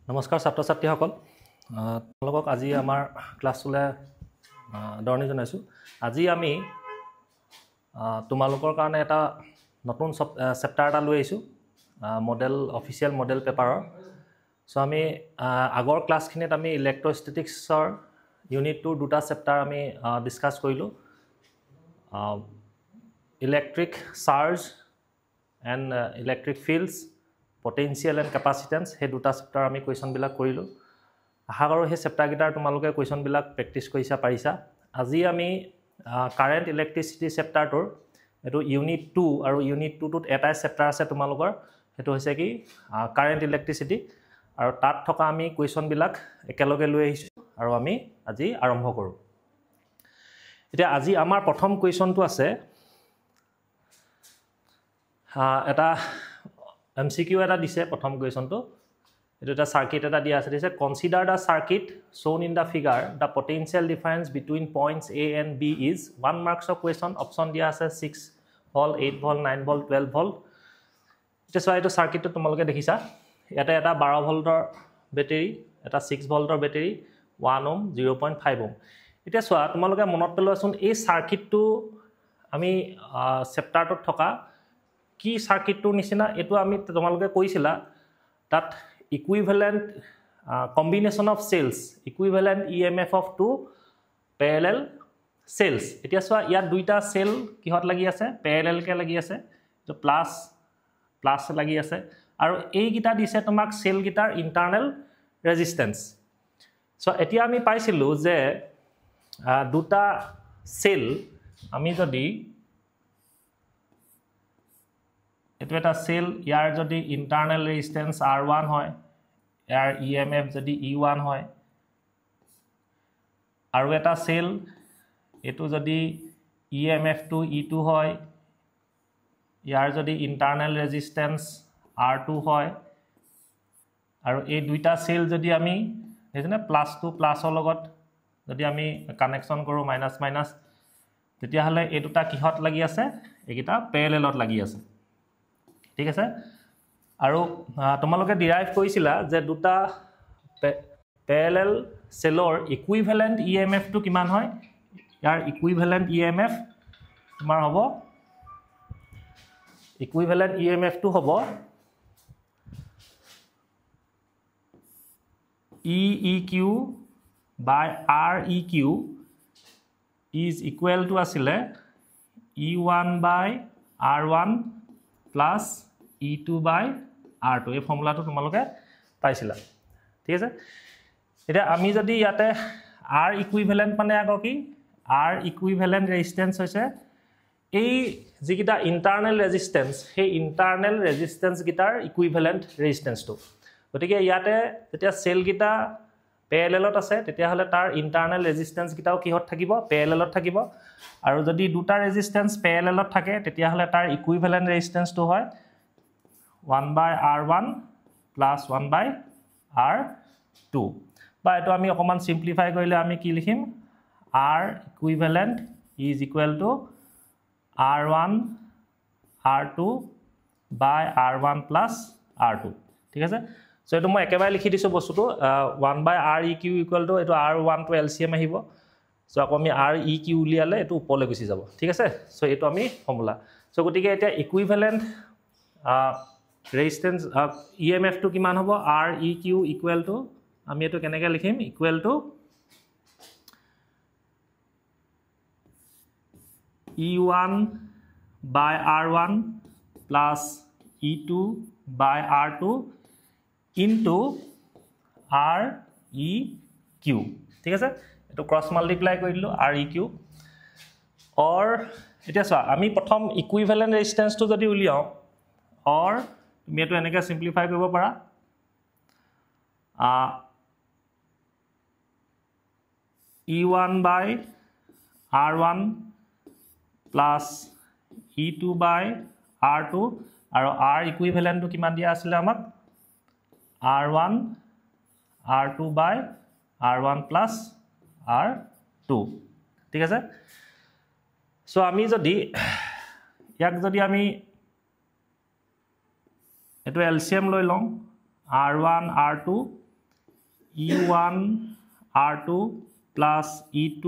নমস্কাৰ ছাত্ৰ ছাত্ৰীসকল তোমালোকক আজি আমাৰ ক্লাছলৈ আদৰণি জনাইছোঁ। আজি আমি তোমালোকৰ কাৰণে এটা নতুন চেপ্টাৰ এটা লৈ আহিছোঁ মডেল অফিচিয়েল মডেল পেপাৰৰ। সো আমি আগৰ ক্লাছখিনিত আমি ইলেক্ট্ৰষ্টেটিক্সৰ ইউনিট 2 দুটা চেপ্টাৰ আমি ডিছকাছ কৰিলোঁ, electric charge and electric fields, potential and capacitance, সেই দুটা চেপ্টাৰ আমি কুৱেশ্যনবিলাক কৰিলোঁ। আশা কৰোঁ সেই চেপ্টাৰকেইটাৰ তোমালোকে কুৱেশ্যনবিলাক প্ৰেক্টিছ পাৰিছা। আজি আমি কাৰেণ্ট ইলেক্ট্ৰিচিটি চেপ্টাৰটোৰ এইটো ইউনিট 2 আৰু ইউনিট 2টোত এটাই চেপ্টাৰ আছে তোমালোকৰ, সেইটো হৈছে কি কাৰেণ্ট ইলেক্ট্ৰিচিটি, আৰু তাত থকা আমি কুৱেশ্যনবিলাক একেলগে লৈ আহিছোঁ আৰু আমি আজি আৰম্ভ কৰোঁ। এতিয়া আজি আমাৰ প্ৰথম কুৱেশ্যনটো আছে এটা MCQ এটা দিছে। প্ৰথম কুৱেশ্যনটো এইটো এটা চাৰ্কিট এটা দিয়া আছে, দিছে consider the circuit shown in the figure, the potential difference between points A and B is 1 marks of question। Option দিয়া আছে 6 ভল্ট, 8 ভল্ট, 9 ভল্ট, 12 ভল্ট। এতিয়া চোৱা, এইটো চাৰ্কিটটো তোমালোকে দেখিছা, ইয়াতে এটা 12 ভল্টৰ বেটেৰী, এটা 6 ভল্টৰ বেটেৰী, 1 ওম, 0.5 ওম। এতিয়া চোৱা, তোমালোকে মনত পেলোৱাচোন, এই চাৰ্কিটটো আমি চেপ্টাৰটোত থকা কি চাৰ্কিটটোৰ নিচিনা, এইটো আমি তোমালোকে কৈছিলা তাত equivalent combination of cells, equivalent EMF of 2 parallel cells. এতিয়া চোৱা, ইয়াত দুইটা চেল কিহত লাগি আছে, পেৰেলেলকৈ লাগি আছে, তো প্লাছ লাগি আছে, আৰু এইকেইটা দিছে তোমাক চেলকেইটাৰ ইণ্টাৰনেল ৰেজিষ্টেঞ্চ। চ' এতিয়া আমি পাইছিলোঁ যে দুটা চেল আমি যদি এইটো এটা চেল, ইয়াৰ যদি ইণ্টাৰনেল ৰেজিষ্টেঞ্চ R1 হয়, ইয়াৰ EMF যদি E1 হয়, আৰু এটা চেল এইটো যদি EMF-টো E2 হয়, ইয়াৰ যদি ইণ্টাৰনেল ৰেজিষ্টেঞ্চ R2 হয়, আৰু এই দুইটা চেল যদি আমি দেখিছেনে প্লাছটো প্লাছৰ লগত যদি আমি কানেকশ্যন কৰোঁ মাইনাছ মাইনাছ, তেতিয়াহ'লে এই দুটা কিহত লাগি আছে, এইকেইটা পেৰেলেলত লাগি আছে। ঠিক আছে, আৰু তোমালোকে ডিৰাইভ কৰিছিলা যে দুটা পেৰেলেল চেলৰ ইকুইভেলেণ্ট EMF-টো কিমান হয়, ইয়াৰ ইকুইভেলেণ্ট EMF তোমাৰ হ'ব, ইকুইভেলেণ্ট EMF-টো হ'ব EEQ by REQ is equal to আছিলে E1 by R1 plus E2 by R2। এই ফৰ্মুলাটো তোমালোকে পাইছিলা। ঠিক আছে, এতিয়া আমি যদি ইয়াতে R ইকুইভেলেণ্ট মানে আকৌ কি, R ইকুইভেলেণ্ট ৰেজিষ্টেঞ্চ হৈছে এই যিকেইটা ইণ্টাৰনেল ৰেজিষ্টেঞ্চ, সেই ইণ্টাৰনেল ৰেজিষ্টেঞ্চকেইটাৰ ইকুইভেলেণ্ট ৰেজিষ্টেঞ্চটো। গতিকে ইয়াতে যেতিয়া চেলকেইটা পেৰেলেলত আছে, তেতিয়াহ'লে তাৰ ইণ্টাৰনেল ৰেজিষ্টেঞ্চকেইটাও কিহত থাকিব, পেৰেলেলত থাকিব, আৰু যদি দুটা ৰেজিষ্টেঞ্চ পেৰেলেলত থাকে, তেতিয়াহ'লে তাৰ ইকুইভেলেণ্ট ৰেজিষ্টেঞ্চটো হয় 1 by R1 plus 1 by R2। বা এইটো আমি অকণমান চিম্প্লিফাই কৰিলে আমি কি লিখিম, R equivalent is equal two R1 R2 by R1 plus R2। ঠিক আছে, চ' এইটো মই একেবাৰে লিখি দিছোঁ বস্তুটো, 1 by REQ ইকুৱেল টু এইটো R1টো LCM আহিব, চ' আকৌ আমি REQ উলিয়ালে এইটো ওপৰলৈ গুচি যাব। ঠিক আছে, চ' এইটো আমি ফৰ্মুলা। চ' গতিকে এতিয়া ইকুইভেলেণ্ট ৰেজিষ্টেঞ্চ EMF-টো কিমান হ'ব, REQ ইকুৱেল টু, আমি এইটো কেনেকৈ লিখিম, equal to E1 by R1 plus E2 by R2 into REQ। ঠিক আছে, এইটো ক্ৰছ মাল্টিপ্লাই কৰি দিলোঁ REQ। অৰ এতিয়া চোৱা, আমি প্ৰথম ইকুইভেলেণ্ট ৰেজিষ্টেঞ্চটো যদি উলিয়াওঁ, অৰ তুমি এইটো এনেকৈ চিম্প্লিফাই কৰিব পাৰা, E1 by R1 plus E2 by R2, আৰু R ইকুইভেলেণ্টটো কিমান দিয়া আছিলে আমাক, R1 R2 by R1 plus R2। ঠিক আছে, চ' আমি যদি ইয়াক যদি আমি এইটো LCM লৈ লওঁ, R1 R2 E1 R2 plus E2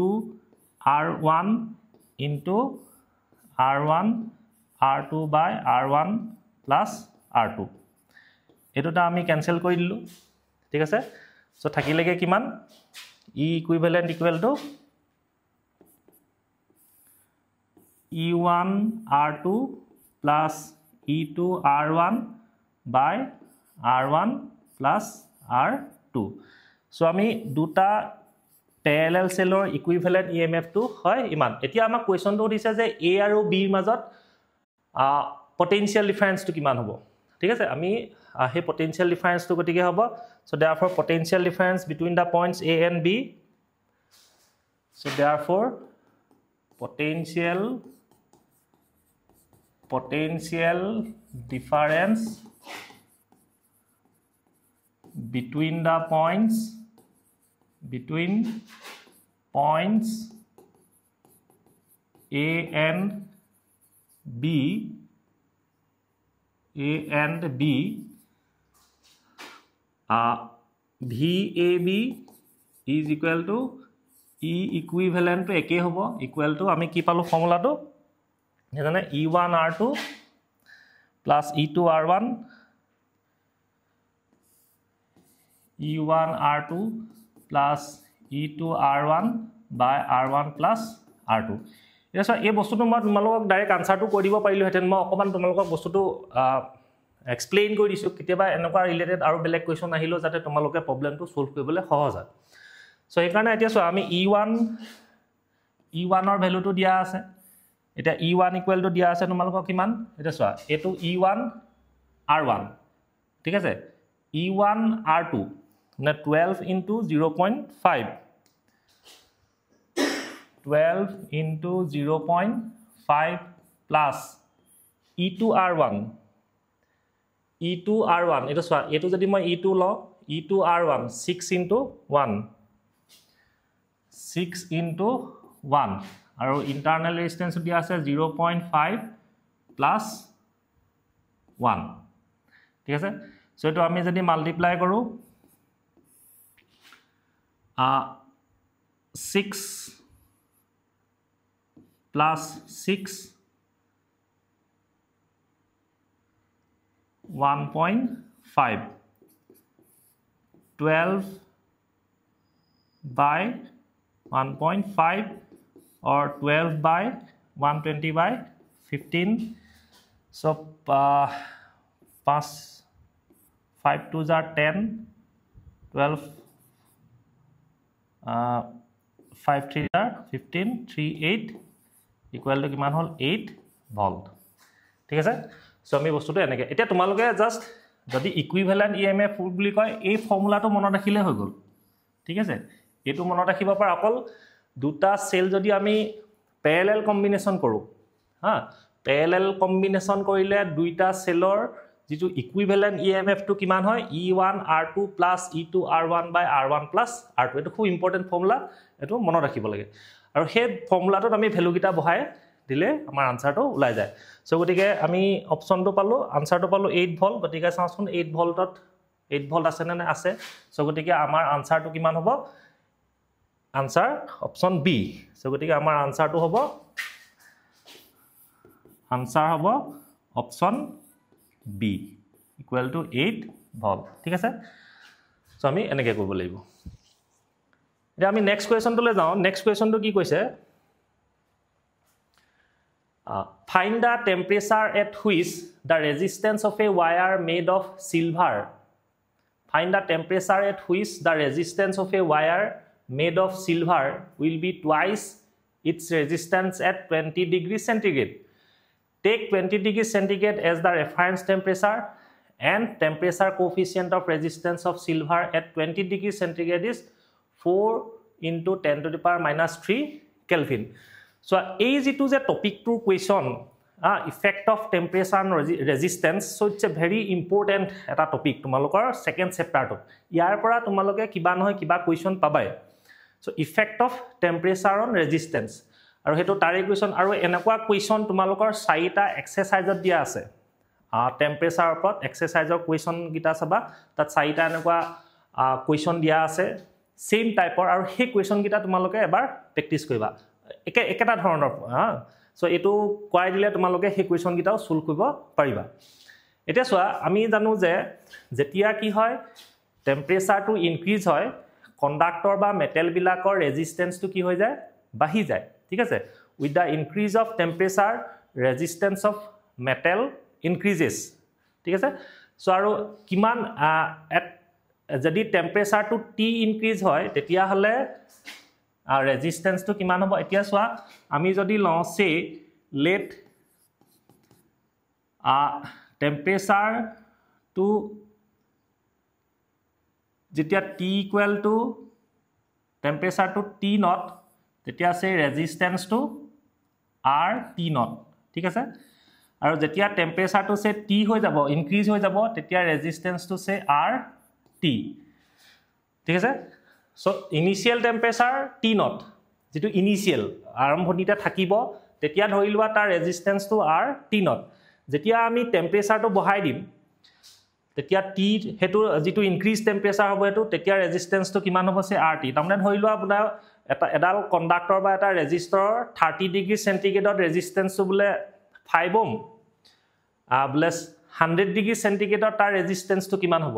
R1 into R1 R2 by R1 plus R2 এটোটা আমি ক্যান্সেল কৰি দিলো ঠিক আছে সো থাকিলেগে কিমান E equivalent equal to E1 R2 plus E2 R1 by R1 plus R2 so আমি দুটা parallel cellৰ equivalent EMF টো হয় ইমান এতিয়া আমাক কোৱেশ্চনটো দিছে যে A আৰু B ৰ মাজত potential difference টো কিমান হ'ব ঠিক আছে আমি হে potential difference টো গতিকে হ'ব so therefore potential difference between the points A and B so therefore potential difference between the points A and B VAB is equal to E equivalent to একে হ'ব equal to আমি কি পালো ফৰ্মুলাটো এখানে E1 R2 plus E2 R1 E1 R2 plus E2 R1 by R1 plus R2 এটা so এই বস্তুটো মই তোমালোকক ডাইৰেক্ট আনসাৰটো কৈ দিব পাৰিলো হেতেন মই অকমান তোমালোকক বস্তুটো এক্সপ্লেইন কৰি দিছো কেতিয়াবা এনেকুৱা ৰিলেটেড আৰু বেলেগ কোৱেশ্চন আহিলো যাতে তোমালোকে প্ৰবলেমটো সলভ কৰিবলৈ সহজ হয় সো এই কাৰণে এতিয়া সো আমি E1 ৰ ভ্যালুটো দিয়া আছে এটা E1 ইকুৱেল টু দিয়া আছে তোমালোকক কিমান এটা চোৱা এটো E1 R1 ঠিক আছে E1 R2 না 12 into 0.5 12 into 0.5 plus E2 R1 এটা চোৱা এটো যদি মই E2 ল E2 R1 6 into 1 6 into 1 আৰু ইন্টাৰনাল ৰেজিস্ট্যান্স দিয়া আছে 0.5 plus 1 ঠিক আছে সো এটো আমি যদি মাল্টিপ্লাই কৰো 6 plus 6 1.5 12 by 1.5 or 12 by 120 by 15 so 5 2s are 10 12 5 3 are 15 3 8 equal to কিমান হল 8 ভোল্ট ঠিক আছে সো আমি বস্তুটো এনেকে এতিয়া তোমালোকে জাস্ট যদি ইকুইভ্যালেন্ট ইএমএফ বুলি কয় এই ফৰ্মুলাটো মনত ৰাখিলে হৈ গল ঠিক আছে এটো মনত ৰাখিব পাৰ অকল দুটা সেল যদি আমি প্যাৰালেল কম্বিনেশন কৰো হা প্যাৰালেল কম্বিনেশন কৰিলে দুইটা সেলৰ যেটো ইকুইভ্যালেন্ট ইএমএফ টো কিমান হয় E1 R2 plus E2 R1 by R1 plus R2 এটো খুব ইম্পৰ্টেন্ট ফৰ্মুলা এটো মনত ৰাখিব লাগে আৰু সেই ফৰ্মুলাটোত আমি ভ্যালু কিটা বহাই দিলে আমাৰ আনসাৰটো ওলাই যায় সো গটিকে আমি অপচনটো পালো আনসাৰটো পালো 8 ভোল্ট গটিকে চাওচোন 8 ভোল্টত 8 ভোল্ট আছে নে আছে সো গটিকে আমাৰ আনসাৰটো কিমান হ'ব আনসাৰ অপচন বি সো গটিকে আমাৰ আনসাৰটো হ'ব option B equal to 8 volt ঠিক আছে সো আমি এনেকে কৰিব লাগিব এতিয়া আমি নেক্সট কোৱেশ্চনটোলৈ যাও নেক্সট কোৱেশ্চনটো কি কৈছে find the temperature at which the resistance of a wire made of silver find the temperature at which the resistance of a wire made of silver will be twice its resistance at 20 degrees centigrade take 20 degrees centigrade as the reference temperature and temperature coefficient of resistance of silver at 20 degrees centigrade is 4 into 10 to the power minus 3 Kelvin so is it is a topic to question effect of temperature and resistance so it's a very important eta topic tumalokor second chapter to iar pora tumaloke kiba noy kiba question pabai so effect of temperature on resistance aru hetu tare question aru enakwa question tumalokor 4ta exercise dia ase temperature upot exercise question gita saba tat 4ta enakwa question দিয়া আছে same টাইপৰ আৰু সেই question কিটা তোমালোকে এবাৰ practice কৰিবা একেটা ধৰণৰ সো এটো কোৱাই দিলে তোমালোকে সেই কুৱেশ্যন কিটাও সলভ কৰিব পাৰিবা এতিয়া চোৱা আমি জানো যে যেতিয়া কি হয় টেম্পাৰেচাৰটো ইনক্ৰিজ হয় কণ্ডাক্টৰ বা মেটেল বিলাকৰ ৰেজিস্ট্যান্সটো কি হৈ যায় বাঢ়ি যায় ঠিক আছে with the increase of temperature resistance of metal increases ঠিক আছে সো আৰু কিমান যদি টেম্পাৰেচাৰটো T ইনক্ৰিজ হয় তেতিয়া হলে ৰেজিস্ট্যান্সটো কিমান হ'ব এতিয়া চোৱা আমি যদি লওঁ সে লেট টেম্পাৰেচাৰ টু যেতিয়া T equal to temperature to T naught তেতিয়া সে ৰেজিস্ট্যান্স টু R T naught ঠিক আছে আৰু যেতিয়া টেম্পাৰেচাৰ টু সে T হৈ যাব ইনক্ৰিজ হৈ যাব তেতিয়া ৰেজিস্ট্যান্স টু সে R T ঠিক আছে so initial temperature T naught যেটো ইনিশিয়াল আৰম্ভণিতে থাকিব তেতিয়া ধৰি লোৱা তাৰ ৰেজিস্ট্যান্স টু R T naught যেতিয়া আমি টেম্পাৰেচাৰটো বঢ়াই দিম তেতিয়া T হেতু যেটো ইনক্ৰিজ টেম্পাৰেচাৰ হ'ব হেতু তেতিয়া ৰেজিস্ট্যান্সটো কিমান হ'ব সে RT তাৰমানে ধৰি লোৱা আপোনাৰ এডাল কণ্ডাক্টৰ বা এটা ৰেজিস্টৰৰ 30 ডিগ্ৰী সেন্টিগ্ৰেডত ৰেজিস্ট্যান্সটো বুলে 5 ওহম প্লাস 100 ডিগ্ৰী সেন্টিগ্ৰেডত তাৰ ৰেজিস্ট্যান্সটো কিমান হ'ব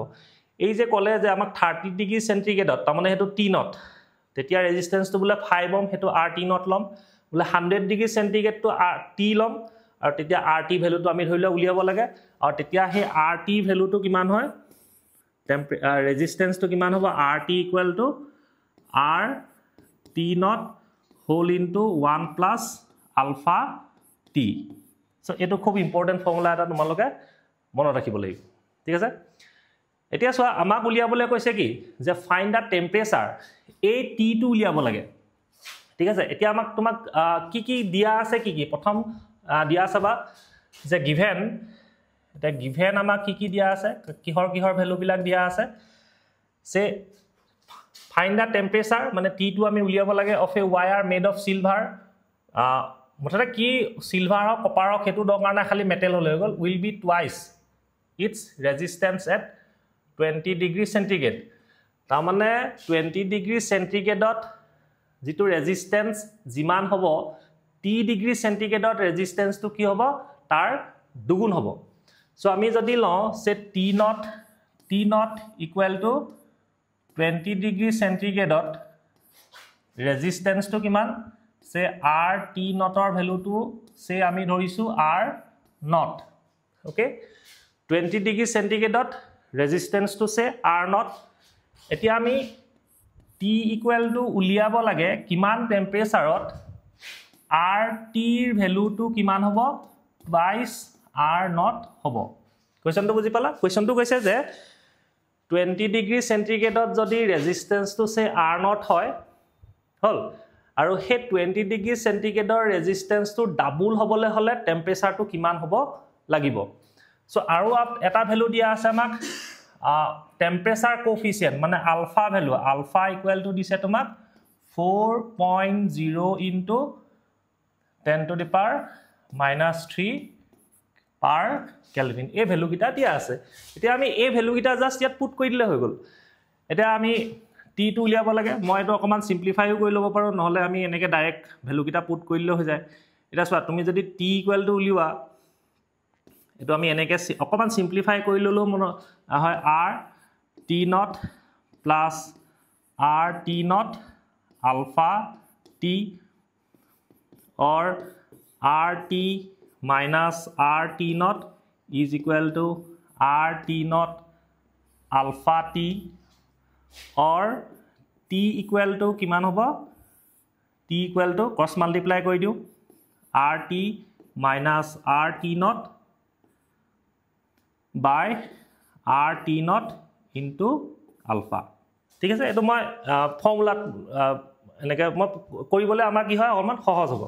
এই যে ক'লে যে আমাক 30 ডিগ্ৰী সেন্টিগ্ৰেডত তাৰমানে হেতু T naught তেতিয়া ৰেজিস্ট্যান্সটো বুলে 5 ওহম হেতু RT naught লম বুলে 100 ডিগ্ৰী সেন্টিগ্ৰেডটো T লম আৰু তেতিয়া RT ভ্যালুটো আমি ধৰি লও উলিয়াব লাগে আৰু তেতিয়া হে RT ভ্যালুটো কিমান হয় ৰেজিস্ট্যান্সটো কিমান হ'ব RT equal to R T naught whole into 1 plus alpha T so এটো খুব ইম্পৰ্টেন্ট ফৰ্মুলা এটা তোমালোকে মনত ৰাখিব লাগিব ঠিক আছে এতিয়া চোৱা আমাক উলিয়াবলৈ কৈছে কি যে ফাইন্ড দা টেম্পাৰেচাৰ এই T টো উলিয়াব লাগে ঠিক আছে এতিয়া আমাক তোমাক কি দিয়া আছে কি প্ৰথম দিয়া আছে যে গিভেন এটা গিভেন আমাক কি দিয়া আছে কিহৰ ভ্যালু বিলাক দিয়া আছে সে find the temperature মানে T2 আমি উলিয়াব লাগে of a wire made of silver মতলব কি সিলভাৰ আৰু কপাৰ হেতু দৰকাৰ নাই খালি মেটেল হলে গল will be twice its resistance at 20 degree centigrade তাৰ মানে 20 degree centigradeত যেটো ৰেজিস্ট্যান্স জিমান হ'ব T degree centigradeত ৰেজিস্ট্যান্সটো কি হ'ব তাৰ দুগুণ হ'ব সো আমি যদি লওঁ সে T naught equal to 20 degree centigradeত ৰেজিস্ট্যান্সটো কিমান সে R T naught ভ্যালুটো সে আমি ধৰিছো R naught ওকে 20 degree centigradeত ৰেজিস্ট্যান্সটো সে R naught এতিয়া আমি T equal to উলিয়াব লাগে কিমান টেম্পাৰেচাৰত R T ৰ ভ্যালুটো কিমান হ'ব 22 R naught হ'ব কোৱেশ্চনটো বুজি পালা কোৱেশ্চনটো কৈছে যে 20 degree centigradeত যদি ৰেজিস্ট্যান্সটো সে R naught হয় হল আৰু হে 20 degree centigradeৰ ৰেজিস্ট্যান্সটো ডাবল হ'বলে হলে টেম্পাৰেচাৰটো কিমান হ'ব লাগিব সো আৰু এটা ভ্যালু দিয়া আছে আমাক টেম্পাৰেচাৰ কোএফিচিয়েন্ট মানে alpha value alpha equal to দিছে তোমাক 4.0 into 10 to the power -3 per Kelvin এই ভ্যালু কিটা দিয়া আছে এতিয়া আমি এই ভ্যালু কিটা জাস্ট ইয়াত পুট কৰি দিলে হৈ গল এতিয়া আমি T টো উলিয়াব লাগে মই এটো অকমান সিম্পলিফাইও কৰি লব পাৰো নহলে আমি এনেকে ডাইৰেক্ট ভ্যালু কিটা পুট কৰিলে হৈ যায় এটা চোৱা তুমি যদি T ইকুৱেল টু উলিওৱা এটো আমি এনেকে অকমান সিম্পলিফাই কৰি ললো মন হয় R T naught plus R T naught alpha T or R T minus R T naught is equal to R T naught alpha T or T equal to কিমান হ'ব T equal to cross multiply কৰি দিও R T minus R T naught by R T naught into alpha ঠিক আছে এটো মই formula এনেকে মই কৰিবলে আমাৰ কি হয় অকমান সহজ হ'ব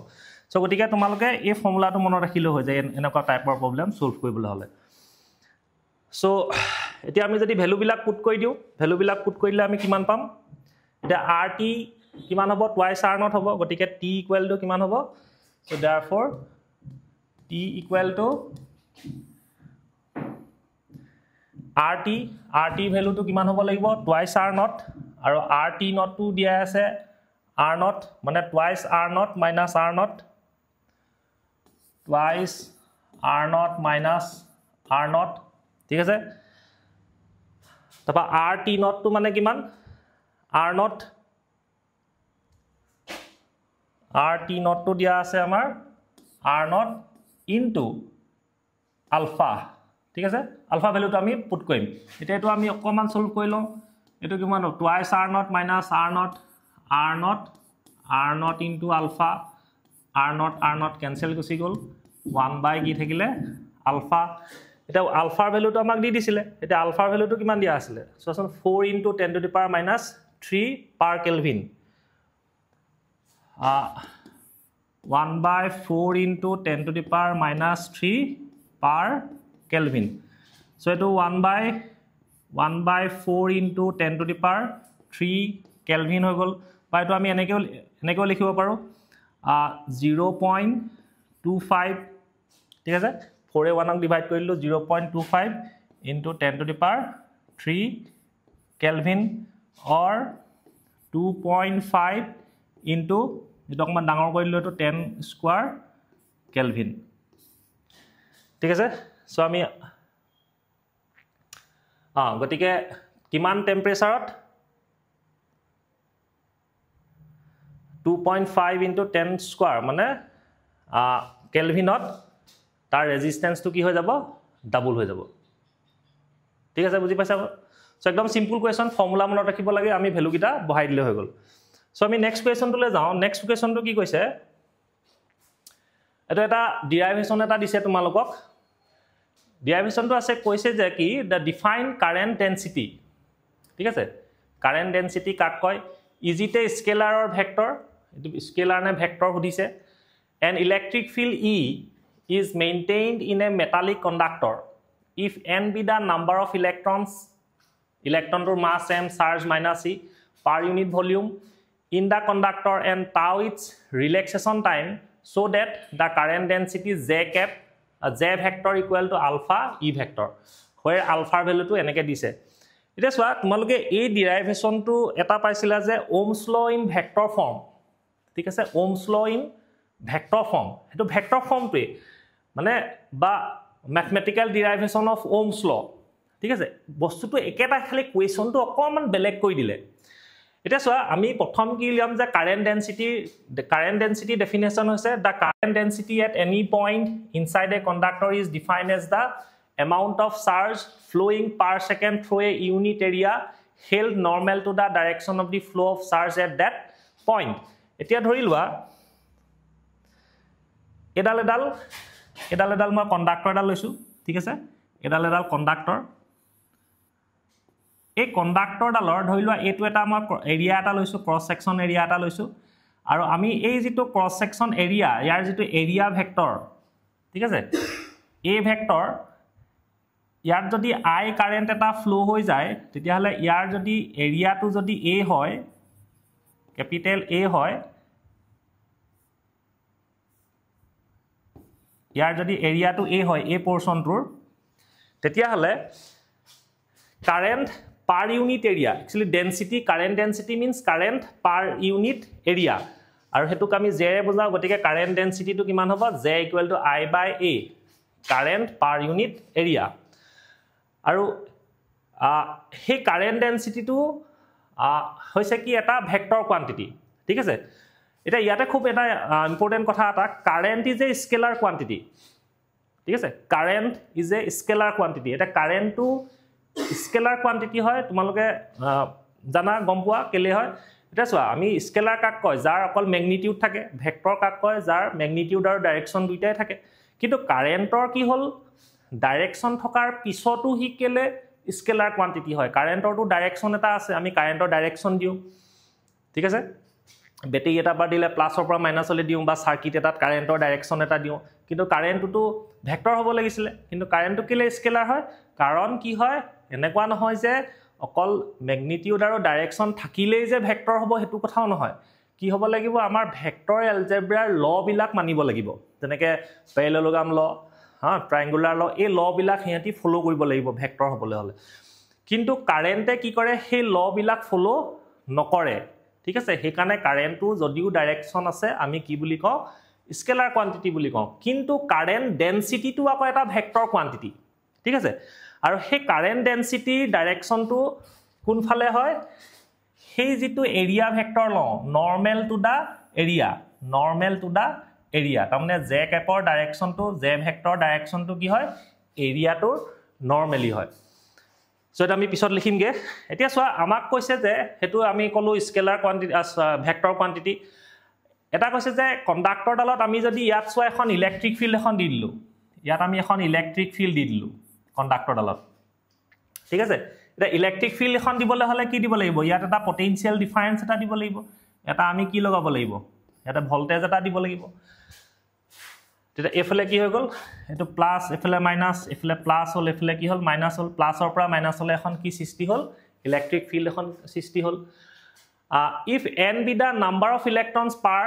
সো গটিকে তোমালোকে এই ফৰ্মুলাটো মনত ৰাখিলে হৈ যায় এনেকুৱা টাইপৰ প্ৰবলেম সলভ কৰিবলৈ হলে সো এতিয়া আমি যদি ভ্যালু বিলাক পুট কৰি দিও ভ্যালু বিলাক পুট কৰিলে আমি কিমান পাম এটা RT কিমান হ'ব twice R naught হ'ব গটিকে T equal to কিমান হ'ব so therefore T equal to RT ভ্যালুটো কিমান হ'ব লাগিব টুৱাইস R naught আৰু RT naught টো দিয়া আছে R naught মানে twice R naught minus R naught twice R naught minus R naught ঠিক আছে তাপা RT naught টো মানে কিমান R naught RT naught টো দিয়া আছে আমাৰ R naught into alpha ঠিক আছে alpha ভ্যালুটো আমি পুট কৰিম এটা এটো আমি অকমান সলভ কৰি লওঁ এটো কিমান twice R naught minus R naught into alpha R naught cancel গুছি গল 1 by কি থাকিলে alpha এটা alpha ভ্যালুটো আমাক দি দিছিলে এটা alpha ভ্যালুটো কিমান দিয়া আছিল সোচোন 4 into 10 to the power minus 3 per Kelvin 1 by 4 into 10 to the power minus 3 per Kelvin so eto 1 by 4 into 10 to the power 3 Kelvin হৈ গল বা এটো আমি এনেকেও লিখিব পাৰো 0.25 ঠিক আছে 4 এ 1 ক ডিভাইড কৰিলো 0.25 into 10 to the power 3 Kelvin or 2.5 into এটা অকমান ডাঙৰ কৰিলো এটো 10 স্কয়াৰ Kelvin ঠিক আছে সো আমি গতিকে কিমান টেম্পাৰেচাৰত 2.5 into 10 স্কয়াৰ মানে কেলভিনত তাৰ ৰেজিস্ট্যান্স তো কি হৈ যাব ডাবল হৈ যাব ঠিক আছে বুজি পাইছা সো একদম সিম্পল কোৱেশ্চন ফৰ্মুলা মনত ৰাখিব লাগে আমি ভ্যালু কিটা বহাই দিলে হৈ গল সো আমি নেক্সট কোৱেশ্চন টুলে যাও নেক্সট কোৱেশ্চন টু কি কৈছে এটা ডেৰিভেশন এটা দিছে তোমালোকক ডেৰিভেশন তো আছে কৈছে যে কি the define current density ঠিক আছে current density কাক কয় is it a scalar or vector scalar নে vector সুধিছে an electric field E is maintained in a metallic conductor if n be the number of electron to mass m charge minus e per unit volume in the conductor and tau its relaxation time so that the current density j cap j vector equal to alpha e vector where alpha value to এনেকে দিছে এটা সোৱা তোমালোকে এই ডেৰিভেশন two এটা পাইছিলা যে Ohm's law in vector form ঠিক আছে Ohm's law in vector form এটো vector form টোৱে মানে বা mathematical derivation of Ohm's law ঠিক আছে বস্তুটো একেটা খালি কোৱেশ্চনটো অকমান বেলেগ কৰি দিলে এটা সোৱা আমি প্ৰথম কি লিয়াম যে current density definition হৈছে the current density at any point inside a conductor is defined as the amount of charge flowing per second through a unit area held normal to the direction of the flow of charge at that point এতিয়া ধৰি লোৱা এডাল মই conductor এটা লৈছো ঠিক আছে এডাল কন্ডাক্টৰ এই কন্ডাক্টৰ ডালৰ ধৰি লোৱা এটো এটা মই এৰিয়া এটা লৈছো ক্ৰস সেকশন এৰিয়া এটা লৈছো আৰু আমি এই যেটো ক্ৰস সেকশন এৰিয়া ইয়াৰ যেটো এৰিয়া ভেক্টৰ ঠিক আছে এ ভেক্টৰ ইয়াৰ যদি I কাৰেন্ট এটা ফ্লো হৈ যায় তেতিয়া হলে ইয়াৰ যদি এৰিয়াটো যদি A হয় ক্যাপিটাল A হয় ইয়াৰ যদি এৰিয়াটো A হয় এই পোৰশনটোৰ তেতিয়া হলে current per unit area actually density current density means current per unit area আৰু হেতুক আমি j ৰে বুজাও গতিকে current density টো কিমান হ'ব j equal to I by A current per unit area আৰু হে current density টো হৈছে কি এটা ভেক্টৰ কোয়ান্টিটি ঠিক আছে এটা ইয়াতে খুব এটা ইম্পৰ্টেন্ট কথা এটা current is a scalar quantity ঠিক আছে current is a scalar quantity এটা কারেন্ট টু স্কেলার কোয়ান্টিটি হয় তোমালোকে জানা গম পোৱা কেলে হয় এটা সোৱা আমি স্কেলাৰ কাক কয় যাৰ অকল ম্যাগনিটিউড থাকে ভেক্টৰ কাক কয় যাৰ ম্যাগনিটিউড আৰু ডাইৰেকশন দুইটাই থাকে কিন্তু কাৰেন্টৰ কি হল ডাইৰেকশন থকাৰ পিছতো হি কেলে স্কেলাৰ কোয়ান্টিটি হয় কাৰেন্টৰ টু ডাইৰেকশন এটা আছে আমি কাৰেন্টৰ ডাইৰেকশন দিও ঠিক আছে বেটাৰি এটা বা দিলে প্লাসৰ পৰা মাইনাসলৈ দিও বা সাৰ্কিট এটাত কাৰেন্টৰ ডাইৰেকশন এটা দিও কিন্তু কাৰেন্টটো ভেক্টৰ হ'ব লাগিছিল কিন্তু কাৰেন্টটো কেলে স্কেলাৰ হয় কাৰণ কি হয় এনেকুৱা নহয় যে অকল ম্যাগনিটিউড আৰু ডাইৰেকশন থাকিলেই যে ভেক্টৰ হ'ব হেতু কথাও নহয় কি হ'ব লাগিব আমাৰ ভেক্টৰ এলজেব্ৰাৰ ল বিলাক মানিব লাগিব যেনেকৈ প্যাৰালেলোগ্ৰাম ল হা ট্ৰায়াঙ্গুলাৰ ল এই ল বিলাক হেঁতি ফলো কৰিব লাগিব ভেক্টৰ হ'বলৈ হ'লে কিন্তু কাৰেন্টে কি কৰে সেই ল বিলাক ফলো নকৰে ঠিক আছে সেইকাৰণে কাৰেন্টটো যদিও ডাইৰেকশন আছে আমি কি বুলি কওঁ স্কেলাৰ কোৱান্টিটি বুলি কওঁ কিন্তু কাৰেন্ট ডেনসিটিটো আকৌ এটা ভেক্টৰ কোৱান্টিটি ঠিক আছে আৰু সেই কাৰেন্ট ডেনসিটি ডাইৰেকশনটো কোনফালে হয় সেই যেটো এৰিয়া ভেক্টৰ ল নৰ্মেল টু দা এৰিয়া তাৰমানে জে কেপৰ ডাইৰেকশনটো জে ভেক্টৰ ডাইৰেকশনটো কি হয় এৰিয়াটো নৰ্মেলি হয় সো এটা আমি পিছত লিখিমগে এতিয়া সোৱা আমাক কৈছে যে হেতু আমি কলো স্কেলাৰ কোৱান্টিটি ভেক্টৰ কোৱান্টিটি এটা কৈছে যে কন্ডাক্টৰ ডালত আমি যদি ইয়াত সোৱা এখন ইলেক্ট্ৰিক ফিল্ড এখন দি দিলো ইয়াত আমি এখন ইলেক্ট্ৰিক ফিল্ড দি দিলো কন্ডাক্টৰ ডালত ঠিক আছে এটা ইলেক্ট্ৰিক ফিল্ড এখন দিবলৈ হলে কি দিব লাগিব ইয়াত এটা পটেনশিয়াল ডিফাৰেন্স এটা দিব লাগিব এটা আমি কি লগাব লাগিব এটা ভোল্টেজ এটা দিব লাগিব তেটা এফলে কি হৈ গল এটো প্লাস এফলে মাইনাস এফলে প্লাস হল এফলে কি হল মাইনাস হল প্লাসৰ পৰা মাইনাস হলে এখন কি সৃষ্টি হল ইলেক্ট্ৰিক ফিল্ড এখন সৃষ্টি হল if n be the number of electrons per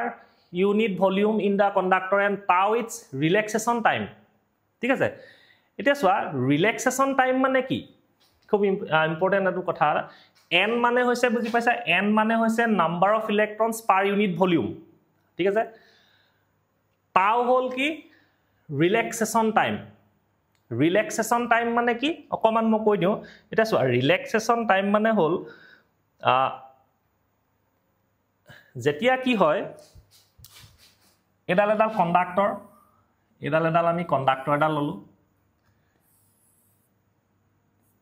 unit volume in the conductor and tau its relaxation time ঠিক আছে এতিয়া সোৱা relaxation time মানে কি খুব ইম্পৰ্টেন্ট এটো কথা n মানে হৈছে বুজি পাইছা n মানে হৈছে number of electrons per unit volume ঠিক আছে tau হল কি relaxation time মানে কি অকমান মই কৈ দিও এটা সোৱা relaxation time মানে হল যেতিয়া কি হয় এডাল কন্ডাক্টৰ এডাল আমি কন্ডাক্টৰ এডাল ললো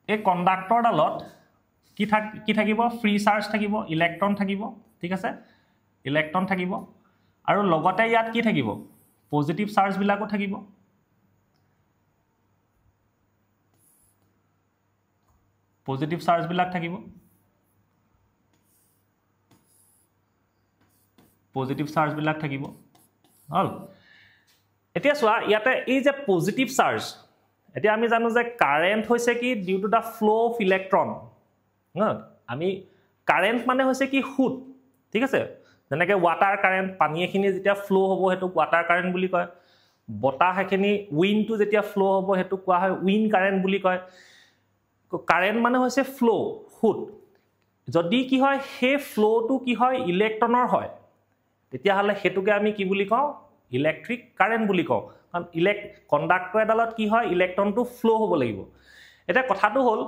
এই কন্ডাক্টৰ ডালত কি থাকিব ফ্ৰী চাৰ্জ থাকিব ইলেক্ট্ৰন থাকিব ঠিক আছে ইলেক্ট্ৰন থাকিব আৰু লগতে ইয়াত কি থাকিব পজিটিভ চাৰ্জ বিলাকো থাকিব পজিটিভ চাৰ্জ বিলাক থাকিব পজিটিভ চাৰ্জ বিলাক থাকিব হল এতিয়া সোৱা ইয়াতে এই যে পজিটিভ চাৰ্জ এতিয়া আমি জানো যে কাৰেন্ট হৈছে কি due to the flow of electron আমি কাৰেন্ট মানে হৈছে কি হুট ঠিক আছে যেনেকৈ ওয়াটাৰ কাৰেন্ট পানী এখিনি যেতিয়া ফ্লো হ'ব হেতু ওয়াটাৰ কারেন্ট বুলি কয় বতাহ এখিনি উইন্ডটো যেতিয়া ফ্লো হ'ব হেতু কোৱা হয় উইন্ড কারেন্ট বুলি কয় কারেন্ট মানে হৈছে ফ্লো হুট যদি কি হয় হে ফ্লোটো কি হয় ইলেক্ট্ৰনৰ হয় তেতিয়া হলে হেতুকে আমি কি বুলি কওঁ ইলেক্ট্ৰিক কাৰেন্ট বুলি কওঁ কাৰণ কন্ডাক্টৰ এডালত কি হয় ইলেক্ট্ৰনটো ফ্লো হ'ব লাগিব এটা কথাটো হল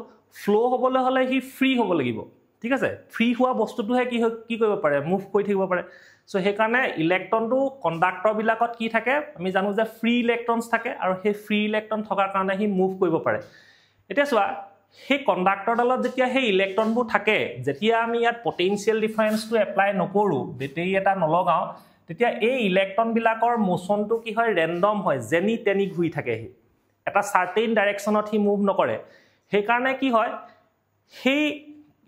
ফ্লো হ'বলৈ হলে হি ফ্ৰী হ'ব লাগিব ঠিক আছে ফ্ৰী হোৱা বস্তুটোহে কি কৰিব পাৰে মুভ কৰি থাকিব পাৰে সো হে কাৰণে ইলেক্ট্ৰনটো কন্ডাক্টৰ বিলাকত কি থাকে আমি জানো যে ফ্ৰী ইলেক্ট্ৰনছ থাকে আৰু হে ফ্ৰী ইলেক্ট্ৰন থকাৰ কাৰণে হি মুভ কৰিব পাৰে এতিয়া সোৱা হে কন্ডাক্টৰ ডালত যেতিয়া হে ইলেক্ট্ৰনবোৰ থাকে যেতিয়া আমি ইয়াত পটেনশিয়াল ডিফাৰেন্সটো এপ্লাই নকৰো বেটাৰী এটা নলগাও তেতিয়া এই ইলেক্ট্ৰন বিলাকৰ মোশনটো কি হয় ৰেন্ডম হয় যেনি তেনি ঘূৰি থাকে এটা সাৰ্টেইন ডাইৰেকশনত হি মুভ নকৰে সেই কাৰণে কি হয় সেই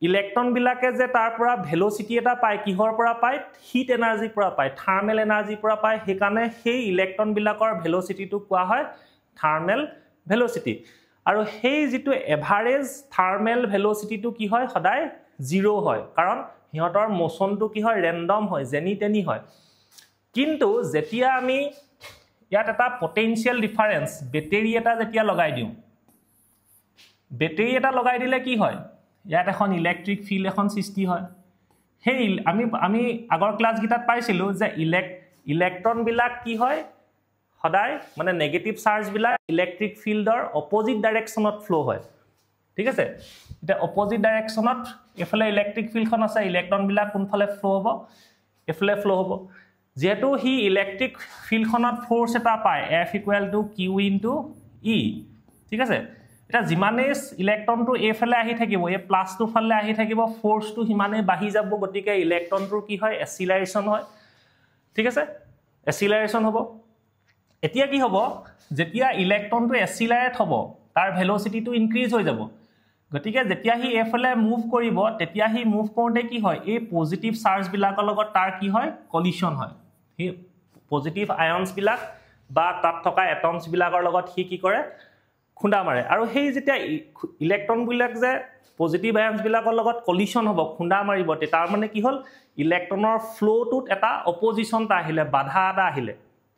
ইলেক্ট্ৰন বিলাকে যে তাৰ পৰা ভেলোচিটি এটা পায় কিহৰ পৰা পায় হিট এনাৰ্জি পৰা পায় থাৰ্মেল এনাৰ্জি পৰা পায় সেই কাৰণে সেই ইলেক্ট্ৰন বিলাকৰ ভেলোচিটিটো কোৱা হয় থাৰ্মেল ভেলোচিটি আৰু সেই যেটো এভাৰেজ থাৰ্মেল ভেলোচিটিটো কি হয় সদায় 0 হয় কাৰণ হিহঁতৰ মোশনটো কি হয় ৰেন্ডম হয় যেনি তেনি হয় কিন্তু যেতিয়া আমি ইয়াত এটা পটেনশিয়াল ডিফাৰেন্স বেটাৰী এটা যেতিয়া লগাই দিও বেটাৰী এটা লগাই দিলে কি হয় ইয়াত এখন ইলেক্ট্ৰিক ফিল্ড এখন সৃষ্টি হয় সেই আমি আগৰ ক্লাস গিটাত পাইছিলো যে ইলেক্ট্ৰন বিলাক কি হয় সদায় মানে নেগেটিভ চাৰ্জ বিলাক ইলেক্ট্ৰিক ফিল্ডৰ অপোজিট ডাইৰেকশনত ফ্লো হয় ঠিক আছে এটা অপোজিট ডাইৰেকশনত এফালে ইলেক্ট্ৰিক ফিল্ডখন আছে ইলেক্ট্ৰন বিলাক কোনফালে ফ্লো হ'ব এফালে ফ্লো হ'ব যেহেতু হি ইলেক্ট্ৰিক ফিল্ডখনত ফোর্স এটা পায় F = Q * E ঠিক আছে এটা জিমানে ইলেক্ট্ৰনটো এফালে আহি থাকিব এ প্লাসটো ফালে আহি থাকিব ফোৰ্সটো হিমানে বাহি যাব গতিকে ইলেক্ট্ৰনটোৰ কি হয় এসিলাৰেশন হয় ঠিক আছে এসিলাৰেশন হ'ব এতিয়া কি হ'ব যেতিয়া ইলেক্ট্ৰনটো এসিলাৰেট হ'ব তাৰ ভেলোচিটিটো ইনক্ৰিজ হৈ যাব গতিকে যেতিয়া হি এফালে মুভ কৰিব তেতিয়া হি মুভ কৰোতে কি হয় এই পজিটিভ চাৰ্জ বিলাকৰ লগত তাৰ কি হয় কলিশন হয় হি পজিটিভ আয়নস বিলাক বা তাত থকা এটমস বিলাকৰ লগত হি কি কৰে খুন্দা মাৰে আৰু সেই যেতিয়া ইলেক্ট্ৰন বিলাক যে পজিটিভ আয়নস বিলাকৰ লগত কলিশন হ'ব খুন্দা মাৰিব তাৰ মানে কি হল ইলেক্ট্ৰনৰ ফ্লোটোত এটা অপজিশন টা আহিলে বাধা এটা আহিলে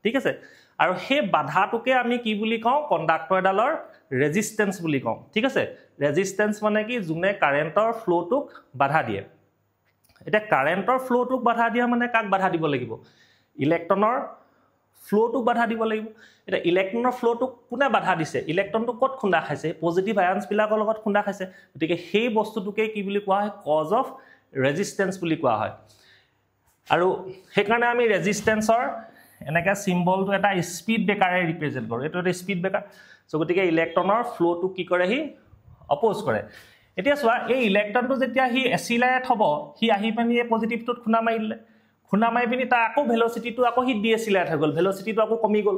ঠিক আছে আৰু সেই বাধাটোকে আমি কি বুলি কওঁ কণ্ডাক্টৰ এডালৰ ৰেজিষ্টেন্স বুলি কওঁ ঠিক আছে ৰেজিষ্টেন্স মানে কি যোনে কাৰেন্টৰ ফ্লোটোক বাধা দিয়ে এটা কাৰেন্টৰ ফ্লোটোক বাধা দিয়া মানে কাক বাধা দিব লাগিব ইলেক্ট্ৰনৰ ফ্লোটোক বাধা দিব লাগিব এটা ইলেক্ট্ৰনৰ ফ্লোটোক কোনে বাধা দিছে ইলেক্ট্ৰনটো কত খুন্দা খাইছে পজিটিভ আয়নছ বিলাকৰ লগত খুন্দা খাইছে গতিকে সেই বস্তুটোকে কি বুলি কোৱা হয় কজ অফ ৰেজিষ্টেন্স বুলি কোৱা হয় আৰু সেইকাৰণে আমি ৰেজিষ্টেন্সৰ এনেকা সিম্বলটো এটা স্পীড ব্ৰেকাৰে ৰিপ্ৰেজেন্ট কৰো এটো এটা স্পীড ব্ৰেকাৰ সো গতিকে ইলেক্ট্ৰনৰ ফ্লোটো কি কৰে হি অপোজ কৰে এতিয়া চোৱা এই ইলেক্ট্ৰনটো যেতিয়া হি এচিলাৰেট হ'ব হি আহি পানি এই পজিটিভটোত খুনা মাৰিলে খুনা মাৰি পিনি তা আকৌ ভেলোচিটিটো আকৌ হি ডিএচিলাৰেট হৈ গল ভেলোচিটিটো আকৌ কমি গল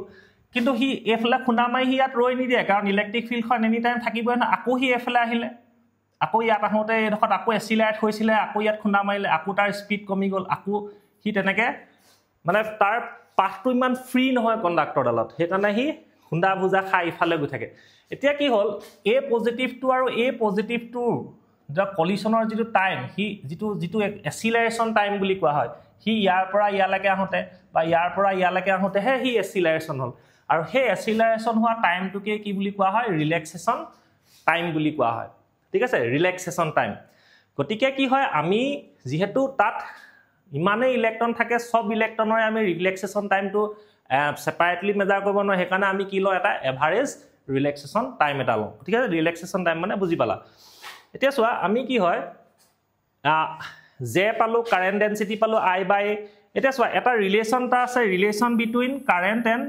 কিন্তু হি এফলা খুনা মাৰি হি ইয়াত ৰৈ নিদিয়ে কাৰণ ইলেক্ট্ৰিক ফিল্ডখন এনি টাইম থাকিবই না আকৌ হি এফলা আহিলে আকৌ ইয়াত আহোতে এডখত আকৌ এচিলাৰেট হৈছিলে আকৌ ইয়াত খুনা মাৰিলে আকৌ তাৰ স্পীড কমি গল আকৌ হি তেনেকে মানে তাৰ পাথটো ইমান ফ্ৰী নহয় কণ্ডাক্টৰ ডালত হেকাৰণে হি খুন্দা বুজা খাই ইফালে গৈ থাকে এতিয়া কি হল এ পজিটিভটো আৰু এ পজিটিভটো যা কলিশনৰ যেটো টাইম হি যেটো এচিলাৰেশন টাইম বুলি কোৱা হয় হি ইয়াৰ পৰা ইয়ালৈকে আহোতে বা ইয়াৰ পৰা ইয়ালৈকে আহোতে হি এচিলাৰেশন হল আৰু হে এচিলাৰেশন হোৱা টাইমটোকে কি বুলি কোৱা হয় ৰিলেক্সেশন টাইম বুলি কোৱা হয় ঠিক আছে ৰিলেক্সেশন টাইম গতিকে কি হয় আমি যেহেতু তাত ইমানে ইলেক্ট্ৰন থাকে সব ইলেক্ট্ৰনৰে আমি ৰিলেক্সেশন টাইমটো সেপাৰেটলি মেজাৰ কৰিব নোৱাৰে হেকাৰণে আমি কি লওঁ এটা এভাৰেজ ৰিলেক্সেশন টাইম এটা লওঁ ঠিক আছে ৰিলেক্সেশন টাইম মানে বুজি পালা এতিয়া চোৱা আমি কি হয় জে পালো কাৰেন্ট ডেন্সিটি পালো আই বাই এটা চোৱা এটা ৰিলেশন টা আছে relation between current and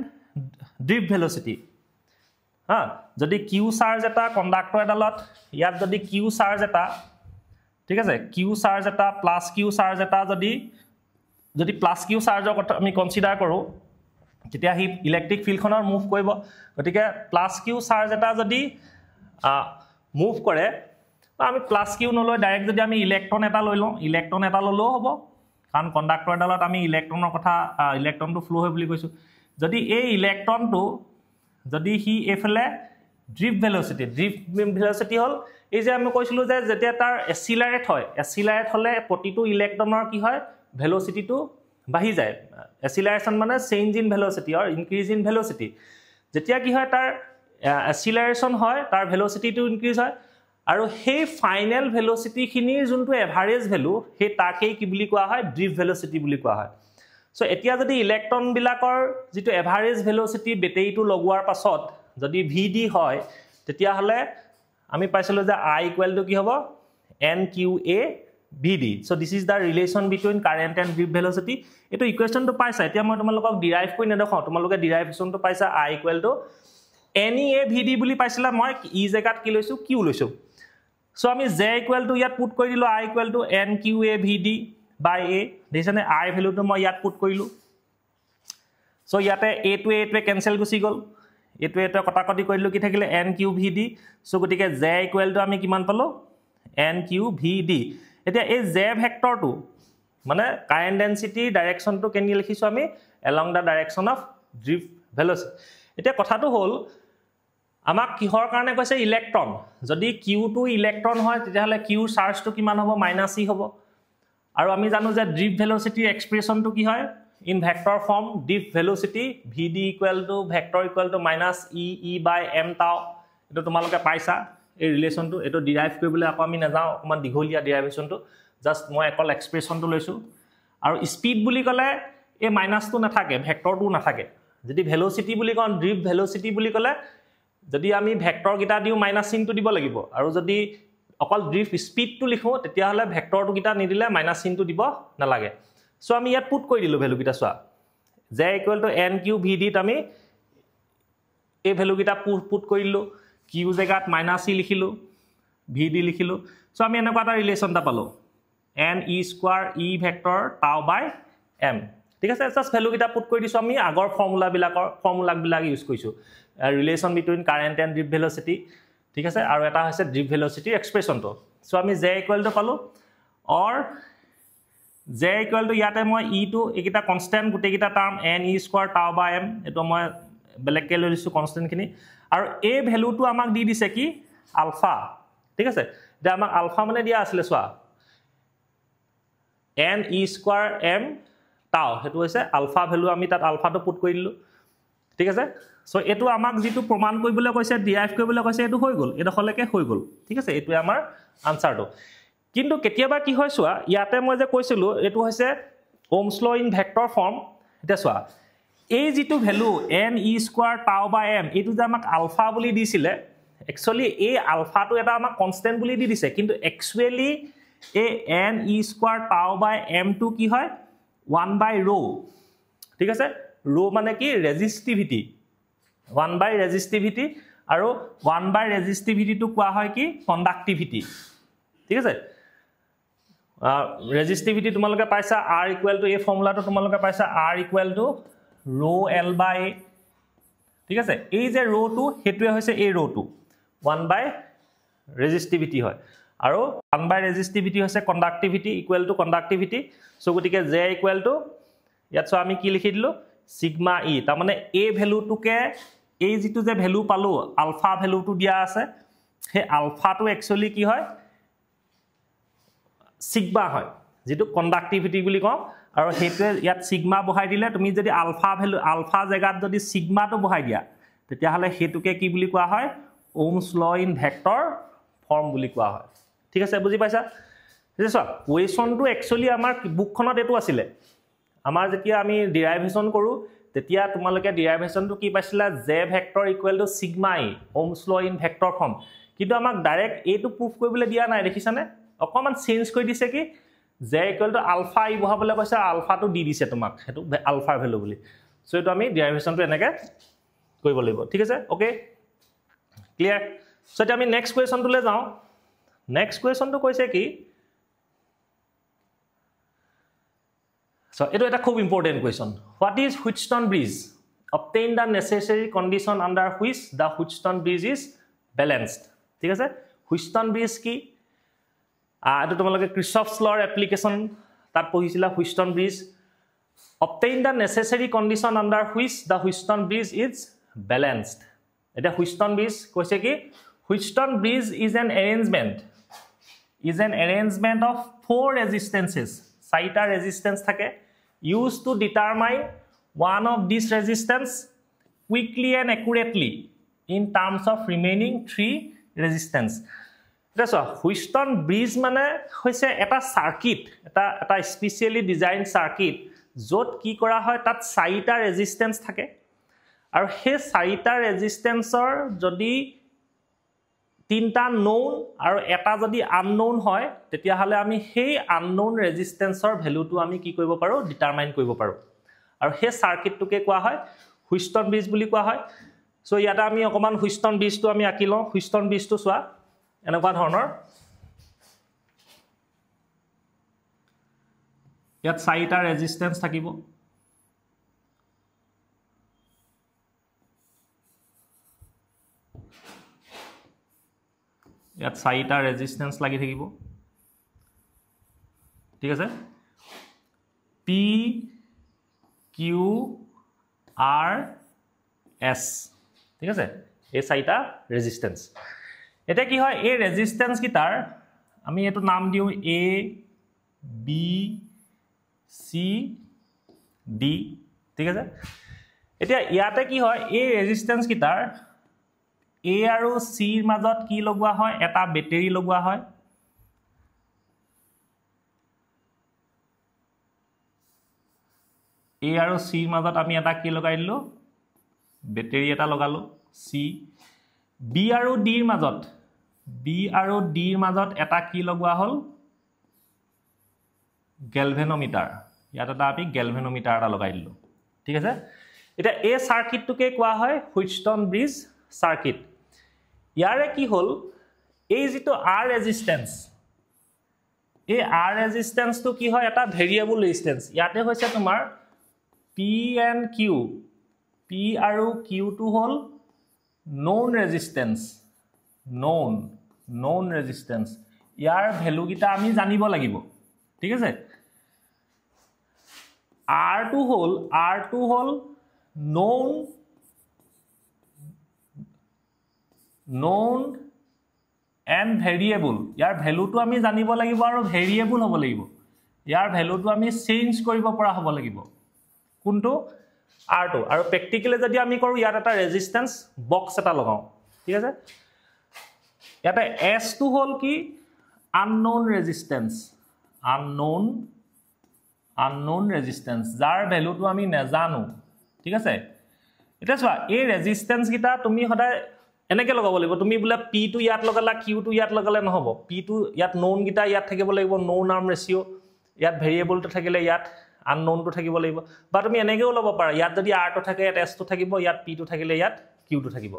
drift velocity হা যদি কিউ চাৰ্জ এটা কণ্ডাক্টৰ এডালত ইয়াত যদি কিউ চাৰ্জ এটা ঠিক আছে কিউ চাৰ্জ এটা প্লাস কিউ চাৰ্জ এটা যদি প্লাস কিউ চাৰ্জৰ কথা আমি কনসিডাৰ কৰো তেতিয়া হি ইলেক্ট্ৰিক ফিল্ডখনৰ মুভ কৰিব গতিকে প্লাস কিউ চাৰ্জ এটা যদি মুভ কৰে আমি প্লাস কিউ নলৈ ডাইৰেক্ট যদি আমি ইলেক্ট্ৰন এটা লৈ লওঁ ইলেক্ট্ৰন এটা ললেও হ'ব কাৰণ কণ্ডাক্টৰ এডালত আমি ইলেক্ট্ৰনৰ কথা ইলেক্ট্ৰনটো ফ্লো হয় বুলি কৈছো যদি এই ইলেক্ট্ৰনটো যদি হি এফলে ড্ৰিফট ভেলোচিটি হল এই যে আমি কৈছিলো যে যেতিয়া তাৰ এচিলাৰেট হলে প্ৰতিটো ইলেক্ট্ৰনৰ কি হয় ভেলোচিটিটো বাঢ়ি যায় এচিলাৰেশন মানে change in velocity or increase in velocity যেতিয়া কি হয় তাৰ এচিলাৰেশন হয় তাৰ ভেলোচিটিটো ইনক্ৰিজ হয় আৰু সেই ফাইনেল ভেলোচিটি খিনিৰ যোনটো এভাৰেজ ভ্যালু সেই তাকেই কি বুলি কোৱা হয় ড্ৰিফট ভেলোচিটি বুলি কোৱা হয় সো এতিয়া যদি ইলেক্ট্ৰন বিলাকৰ যেটো এভাৰেজ ভেলোচিটি বেটেৰীটো লগোৱাৰ পাছত যদি vd হয় তেতিয়া হলে আমি পাইছিলো যে i = কি হ'ব nqa vd so this is the relation between current and drift velocity এটো ইকুৱেচনটো পাইছা এতিয়া মই তোমালোকক ডিৰাইভ কৰি নেদেখাও তোমালোকে ডিৰাইভেশনটো পাইছা i = nea vd বুলি পাইছিলা মই ই জেগাত কি লৈছো q লৈছো সো আমি j = ইয়াত পুট কৰি দিলো i = nqa vd by a দেখানে i ভ্যালুটো মই ইয়াত পুট কৰিলো সো ইয়াতে a to a ক্যান্সেল গুছি গল এটো কটাকটি কৰিলো কি থাকিলে nqvd সো গটিকে j = আমি কিমান পালো nqvd এতিয়া এই j ভেক্টৰটো মানে কাৰেন্ট ডেন্সিটি ডাইৰেকশনটো কেনি লিখিছো আমি along the direction of drift velocity এতিয়া কথাটো হল আমাক কিহৰ কাৰণে কৈছে ইলেক্ট্ৰন যদি q2 ইলেক্ট্ৰন হয় তেতিয়াহলে q চাৰ্জটো কিমান হ'ব -e হ'ব আৰু আমি জানো যে ড্ৰিফট ভেলোচিটি এক্সপ্ৰেছনটো কি হয় in vector form drift velocity vd = vector = -e/m tau এটো তোমালোকে পাইছা এই ৰিলেশনটো এটো ডিৰাইভ কৰিবলৈ আকৌ আমি নাযাও অকমান দিঘলীয়া ডিৰাইভেশনটো জাস্ট মই একল এক্সপ্ৰেছনটো লৈছো আৰু স্পিড বুলি কলে এই মাইনাসটো নাথাকে ভেক্টৰটো নাথাকে যদি ভেলোচিটি বুলি কওঁ ড্ৰিফট ভেলোচিটি বুলি কলে যদি আমি ভেক্টৰ গিটা দিও মাইনাস চিনটো দিব লাগিব আৰু যদি অকল ড্ৰিফট স্পিডটো লিখো তেতিয়া হলে ভেক্টৰটো গিটা নিদিলে মাইনাস চিনটো দিব নালাগে সো আমি ইয়াত পুট কৰি দিলো ভ্যালু গিটা সোৱা j = nqvd ত আমি এই ভ্যালু গিটা পুট কৰিলো q জেগাত -e লিখিলো vd লিখিলো সো আমি এনেকুৱা এটা ৰিলেশন টা পালো n(e²) e vector tau by m ঠিক আছে জাস্ট ভ্যালু গিটা পুট কৰি দিছো আমি আগৰ ফৰ্মুলা বিলাক ইউজ কৰিছো relation between current and ড্ৰিফট velocity ঠিক আছে আৰু এটা হৈছে ড্ৰিফট ভেলোচিটি এক্সপ্ৰেছনটো সো আমি j = পালো অৰ j = ইয়াতে মই e টো একিটা কনস্ট্যান্ট গুটেকিটা term n(e² tau by m এটো মই বেলেগ কে লৈছো কনস্ট্যান্ট খিনি আৰু এই ভ্যালুটো আমাক দি দিছে কি আলফা ঠিক আছে যে আমাক আলফা মানে দিয়া আছিল সোৱা n(e²m tau হেতু হৈছে আলফা ভ্যালু আমি তাত আলফাটো পুট কৰি দিলো ঠিক আছে সো এটো আমাক যেটো প্ৰমাণ কৰিবলৈ কৈছে ডিৰাইভ কৰিবলৈ কৈছে এটো হৈ গল এডখলৈকে হৈ গল ঠিক আছে এটো আমাৰ আনসাৰটো কিন্তু কেতিয়াবা কি হয় চোৱা ইয়াতে মই যে কৈছিলো এটো হৈছে ওহমছ ল ইন ভেক্টৰ ফৰ্ম এটা চোৱা এই যেটো value n e square tau by m এটো যে আমাক আলফা বুলি দিছিলে একচুয়ালি এই আলফাটো এটা আমাক কনস্ট্যান্ট বুলি দি দিছে কিন্তু একচুয়ালি এই n e square tau by m টো কি হয় 1 by rho ঠিক আছে rho মানে কি ৰেজিস্টিভিটি 1 by ৰেজিস্টিভিটি আৰু 1 by ৰেজিস্টিভিটি টো কোৱা হয় কি কণ্ডাক্টিভিটি ঠিক আছে ৰেজিস্টিভিটি তোমালোকে পাইছা r ইকুৱেল টু এই ফৰ্মুলাটো তোমালোকে পাইছা r equal to rho l by a ঠিক আছে এই যে rho টো হেতুৱে হৈছে এই rho টো 1 by ৰেজিস্টিভিটি হয় আৰু 1 by ৰেজিস্টিভিটি হৈছে conductivity equal to conductivity so গতিকে j ইকুৱেল টু ইয়াত সো আমি কি লিখি দিলো সিগমা e তাৰ মানে a ভ্যালুটোকে এই যেটো যে ভ্যালু পালো আলফা ভ্যালুটো দিয়া আছে হে আলফাটো একচুয়ালি কি হয় সিগমা হয় যেটো কণ্ডাক্টিভিটি বুলি কও আৰু হেতে ইয়াত সিগমা বহাই দিলে তুমি যদি আলফা ভ্যালু আলফা জায়গাত যদি সিগমাটো বহাই দিয়া তেতিয়া হলে হেতুকে কি বুলি কোৱা হয় ওহমছ ল ইন ভেক্টৰ ফৰ্ম বুলি কোৱা হয় ঠিক আছে বুজি পাইছা বুজিছা কোৱেশ্যনটো একচুয়ালি আমাৰ বুকখনত এটো আছিল আমাৰ যেতিয়া আমি ডেৰাইভেশন কৰো তেতিয়া তোমালোকে ডেৰাইভেশনটো কি পাইছিলা j vector equal to sigma e Ohm's law in vector form কিন্তু আমাক ডাইৰেক্ট এটো প্ৰুফ কৰিবলৈ দিয়া নাই দেখিছানে অকমান চেঞ্জ কৰি দিছে কি j ইকুৱেল টু আলফা ই বহাবলৈ কৈছে আলফাটো দি দিছে তোমাক হেতু আলফাৰ ভ্যালু বুলি সো এটো আমি ডেৰাইভেশনটো এনেকে কৰিব লাগিব ঠিক আছে ওকে ক্লিয়াৰ সো এতিয়া আমি নেক্সট কোৱেশ্যনটোলে যাও নেক্সট কোৱেশ্যনটো কৈছে কি So, এটা এটা খুব important question what is Wheatstone bridge obtain the necessary condition under which the Wheatstone bridge is balanced ঠিক আছে হুইটষ্টন ব্ৰিজ কি এটো তোমালোকে ক্ৰিছফছ লৰ এপ্লিকেশন তাত পঢ়িছিলা হুইটষ্টন bridge obtain the necessary condition under which the Wheatstone bridge is balanced এটা হুইটষ্টন bridge কৈছে কি Wheatstone bridge is an arrangement of four resistances চাৰিটা ৰেজিস্ট্যান্স থাকে used to determine one of these resistance quickly and accurately in terms of remaining three resistance দেখো হুইটষ্টন bridge মানে হৈছে এটা circuit এটা স্পেশালি ডিজাইন সাৰ্কিট যত কি কৰা হয় তাত চাৰিটা ৰেজিস্ট্যান্স থাকে আৰু সেই চাৰিটা ৰেজিস্ট্যান্সৰ যদি তিনটা নোন আৰু এটা যদি আননোন হয় তেতিয়া হলে আমি সেই আননোন ৰেজিস্ট্যান্সৰ ভ্যালুটো আমি কি কৰিব পাৰো ডিটাৰমাইন কৰিব পাৰো আৰু সেই সাৰ্কিটটোকে কোৱা হয় হুইটষ্টন ব্ৰিজ বুলি কোৱা হয় সো ইয়াতে আমি অকমান হুইটষ্টন ব্ৰিজটো আমি আঁকি লওঁ হুইটষ্টন ব্ৰিজটো চোৱা এনেকুৱা ধৰণৰ ইয়াত চাৰিটা ৰেজিস্ট্যান্স থাকিব ইয়াত চাৰিটা ৰেজিস্ট্যান্স লাগি থাকিব ঠিক আছে P Q R S ঠিক আছে এই চাৰিটা ৰেজিস্ট্যান্স এটা কি হয় এই ৰেজিস্ট্যান্স কিটাৰ আমি এটো নাম দিও A B C D ঠিক আছে এতিয়া ইয়াতে কি হয় এই ৰেজিস্ট্যান্স কিটাৰ A আৰু C ৰ মাজত কি লগোৱা হয় এটা বেটাৰী লগোৱা হয় A আৰু C ৰ মাজত আমি এটা কি লগাই দিলো বেটাৰী এটা লগালো C B আৰু D ৰ মাজত এটা কি লগোৱা হল গেলভেনোমিটাৰ ইয়াত এটা আমি গেলভেনোমিটাৰ এটা লগাই দিলো ঠিক আছে এটা এই সাৰ্কিটটোকে কোৱা হয় হুইটষ্টন ব্ৰিজ সাৰ্কিট ইয়াৰে কি হল এই যেটো R ৰেজিস্ট্যান্স এই R ৰেজিস্ট্যান্সটো কি হয় এটা ভেৰিয়েবল ৰেজিস্ট্যান্স ইয়াতে হৈছে তোমাৰ P and Q P আৰু Q টো হল known resistance known resistance ইয়াৰ ভ্যালু গিটা আমি জানিব লাগিব ঠিক আছে R2 hall known and variable ইয়াৰ ভ্যালুটো আমি জানিব লাগিব আৰু ভেৰিয়েবল হ'ব লাগিব ইয়াৰ ভ্যালুটো আমি চেঞ্জ কৰিব পৰা হ'ব লাগিব কোনটো R2 আৰু প্ৰেক্টিক্যালি যদি আমি কৰো ইয়াত এটা ৰেজিস্ট্যান্স বক্স এটা লগাও ঠিক আছে ইয়াতে S2 হল কি unknown resistance unknown resistance যাৰ ভ্যালুটো আমি নাজানো ঠিক আছে এটা চোৱা এই ৰেজিস্ট্যান্স গিটা তুমি সদায় এনেকে লগাব লাগিব তুমি বুলে P টো ইয়াত লগালা Q টো ইয়াত লগালে নহব P টো ইয়াত known গিটা ইয়াত থাকিব লাগিব known arm ratio ইয়াত ভেৰিয়েবল টো থাকিলে ইয়াত unknown টো থাকিব লাগিব বা তুমি এনেকেও লব পাৰা ইয়াত যদি R টো থাকে ইয়াত S টো থাকিব ইয়াত P টো থাকিলে ইয়াত Q টো থাকিব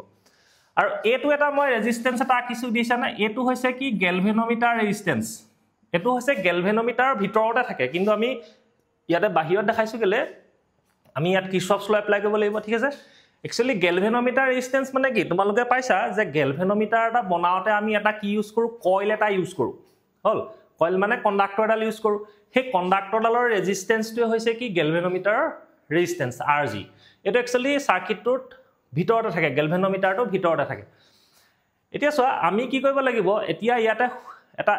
আৰু এটো এটা মই ৰেজিস্ট্যান্স এটা কিছু দিছা না এটো হৈছে কি গ্যালভানোমিটাৰ ৰেজিস্ট্যান্স এটো হৈছে গ্যালভানোমিটাৰৰ ভিতৰতে থাকে কিন্তু আমি ইয়াতে বাহিৰত দেখাইছো গলে আমি ইয়াত কিৰ্চফছ ল এপ্লাই কৰিব লাগিব ঠিক আছে একচুয়ালি গ্যালভানোমিটাৰ ৰেজিস্ট্যান্স মানে কি তোমালোকে পাইছা যে গ্যালভানোমিটাৰ এটা বনাওতে আমি এটা কি ইউজ কৰো কইল এটা ইউজ কৰো হল কইল মানে কন্ডাক্টৰ ডাল ইউজ কৰো হে কন্ডাক্টৰ ডালৰ ৰেজিস্ট্যান্সটো হৈছে কি গ্যালভানোমিটাৰ ৰেজিস্ট্যান্স Rg এটো একচুয়ালি সাৰ্কিটটোত ভিতৰতে থাকে গ্যালভানোমিটাৰটো ভিতৰতে থাকে এতিয়া চোৱা আমি কি কৰিব লাগিব এতিয়া ইয়াতে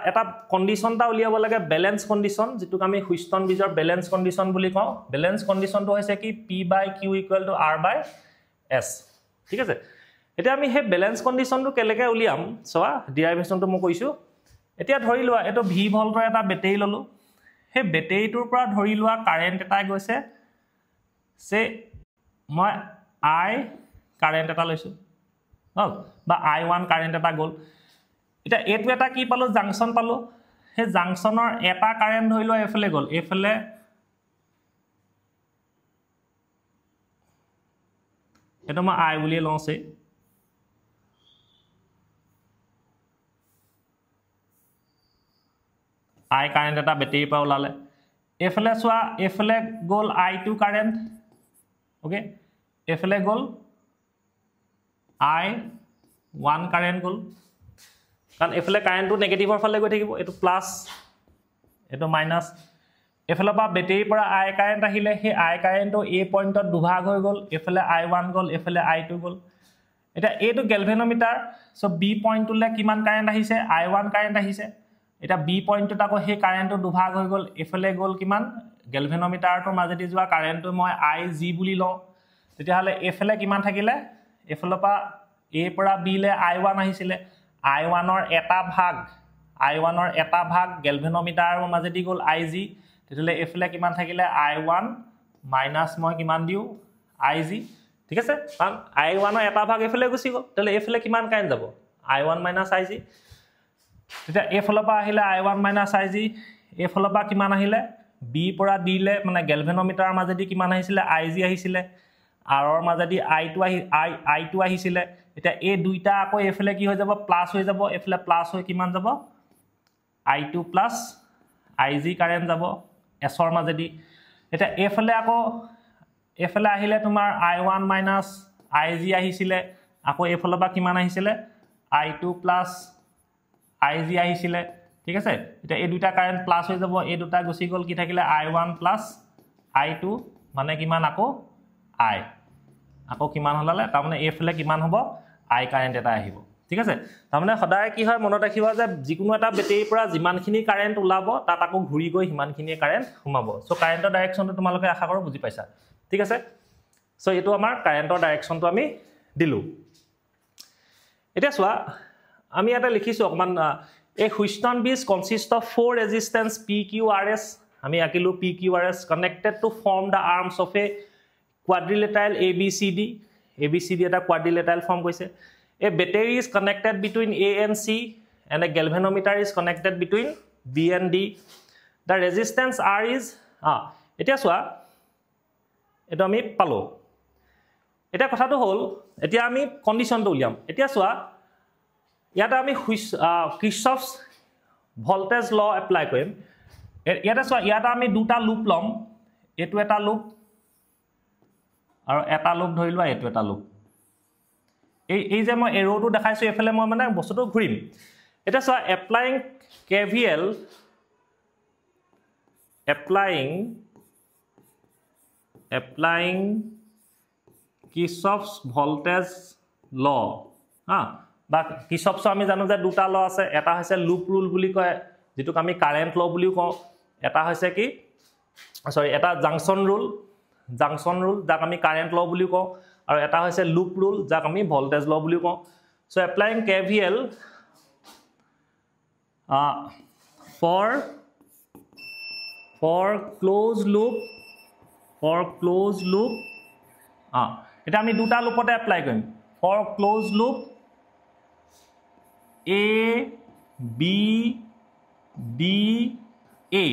এটা কন্ডিশনটা উলিয়াব লাগে ব্যালেন্স কন্ডিশন যেটো আমি হুইস্টন ব্ৰিজৰ ব্যালেন্স কন্ডিশন বুলি কওঁ ব্যালেন্স কন্ডিশনটো হৈছে কি P/Q = R/S ঠিক আছে এতিয়া আমি হে ব্যালেন্স কন্ডিশনটো কেলেকে উলিয়াম চোৱা ডেৰিভেশনটো মই কৈছো এতিয়া ধৰি লোৱা এটো V ভল্টৰ এটা বেটাৰী ললো হে বেটাৰীটোৰ পৰা ধৰি লোৱা কাৰেন্ট এটা গৈছে সে মই I কারেন্ট এটা লৈছো হল বা I1 কারেন্ট এটা গল এটা এটো এটা কি পালো জাংশন পালো হে জাংশনৰ এটা কাৰেন্ট ধৰিলো এফলে গল এফলে এটো মই I বুলি লওঁছে I কাৰেন্ট এটা বেটাৰী পৰা ওলালে এফলে সোৱা এফলে গল I2 কাৰেন্ট ওকে এফলে গল I1 কাৰেন্ট গল কাৰণ এফলে কাৰেন্টটো নেগেটিভৰ ফালে গৈ থাকিব এটো প্লাস এটো মাইনাস এফলে বা বেটাৰী পৰা I কারেন্ট আহিলে হে I কারেন্টটো A পইণ্টত দুভাগ হৈ গল এফলে I1 গল এফলে I2 গল এটা এটো গ্যালভানোমিটাৰ সো B পইণ্টটোলে কিমান কারেন্ট আহিছে I1 কারেন্ট আহিছে এটা B পইণ্টত আকৌ হে কারেন্টটো দুভাগ হৈ গল এফলে গল কিমান গ্যালভানোমিটাৰটোৰ মাজেদি যোৱা কারেন্টটো মই IG বুলি লওঁ তেতিয়া হলে এফলে কিমান থাকিলে এফলপা A পৰা B লে I1 আহিছিলে I1 ৰ এটা ভাগ গ্যালভানোমিটাৰৰ মাজেদি গল IG তেতিয়ালে এফলে কিমান থাকিলে I1 মাইনাস মই কিমান দিও IG ঠিক আছে কাৰণ I1 ৰ এটা ভাগ এফলে গুছি গল তেতিয়ালে এফলে কিমান কাৰেন্ট যাব I1 IG তেতিয়া এফলপা আহিলে I1 IG এফলপা কিমান আহিলে B পৰা D লে মানে গ্যালভানোমিটাৰৰ মাজেদি কিমান আহিছিলে IG আহিছিলে R ৰ মাজেদি I2 আহিছিলে এটা এ দুইটা আকৌ এফলে কি হৈ যাব প্লাস হৈ যাব এফলে প্লাস হৈ কিমান যাব I2 প্লাস IG কারেন্ট যাব S ৰ মাজেদি এটা এফলে আকৌ এফলে আহিলে তোমাৰ I1 IG আহিছিলে আকৌ এফলবা কিমান আহিছিলে I2 প্লাস IG আহিছিলে ঠিক আছে এটা এই দুইটা কারেন্ট প্লাস হৈ যাব এই দুটা গুছি গল কি থাকিলে I1 প্লাস I2 মানে কিমান আকৌ I আকৌ কিমান হলালে তাৰ মানে এফলে কিমান হ'ব I কাৰেন্ট এটা আহিব ঠিক আছে তাৰ মানে সদায় কি হয় মনত ৰাখিবা যে যিকোনো এটা বেটাৰীৰ পৰা যিমানখিনি কাৰেন্ট ওলাব তাত আকৌ ঘূৰি গৈ হিমানখিনি কাৰেন্ট সোমাব সো কাৰেন্টৰ ডাইৰেকশনটো তোমালোকে আশা কৰো বুজি পাইছা ঠিক আছে সো এটো আমাৰ কাৰেন্টৰ ডাইৰেকশনটো আমি দিলু এটা চোৱা আমি এটা লিখিছো অকমান A Wheatstone bridge consists of 4 resistance PQRS আমি আকিলো PQRS connected to form the arms of a quadrilateral ABCD এটা quadrilateral form কৈছে a battery is connected between A and C and a galvanometer is connected between B and D the resistance R is এতিয়া চোৱা এটা আমি পালো এটা কথাটো হল এতিয়া আমি কন্ডিশনটো উলিয়াম এতিয়া চোৱা ইয়াতে আমি কিৰ্চফছ ভোল্টেজ ল এপ্লাই কৰিম ইয়াতে চোৱা ইয়াতে আমি দুটা লুপ লম এটো এটা লুপ আৰু এটা লুপ ধৰি লোৱা এটো এটা লুপ এই যে মই এৰোটো দেখাইছো এফালে মই মানে বস্তুটো ঘুৰিম এটা চোৱা applying KVL applying Kirchhoff's voltage law বা কিৰ্চফছ আমি জানো যে দুটা ল আছে এটা হৈছে লুপ ৰুল বুলি কয় যেটো আমি কাৰেন্ট ল বুলিও কওঁ এটা হৈছে কি সৰি এটা জাংশন ৰুল জাংচন ৰুল যাক আমি কাৰেন্ট ল বুলি কওঁ আৰু এটা হৈছে লুপ ৰুল যাক আমি ভোল্টেজ ল বুলি কওঁ so applying KVL for closed loop এটা আমি দুটা লুপতে এপ্লাই কৰিম for closed loop A B D A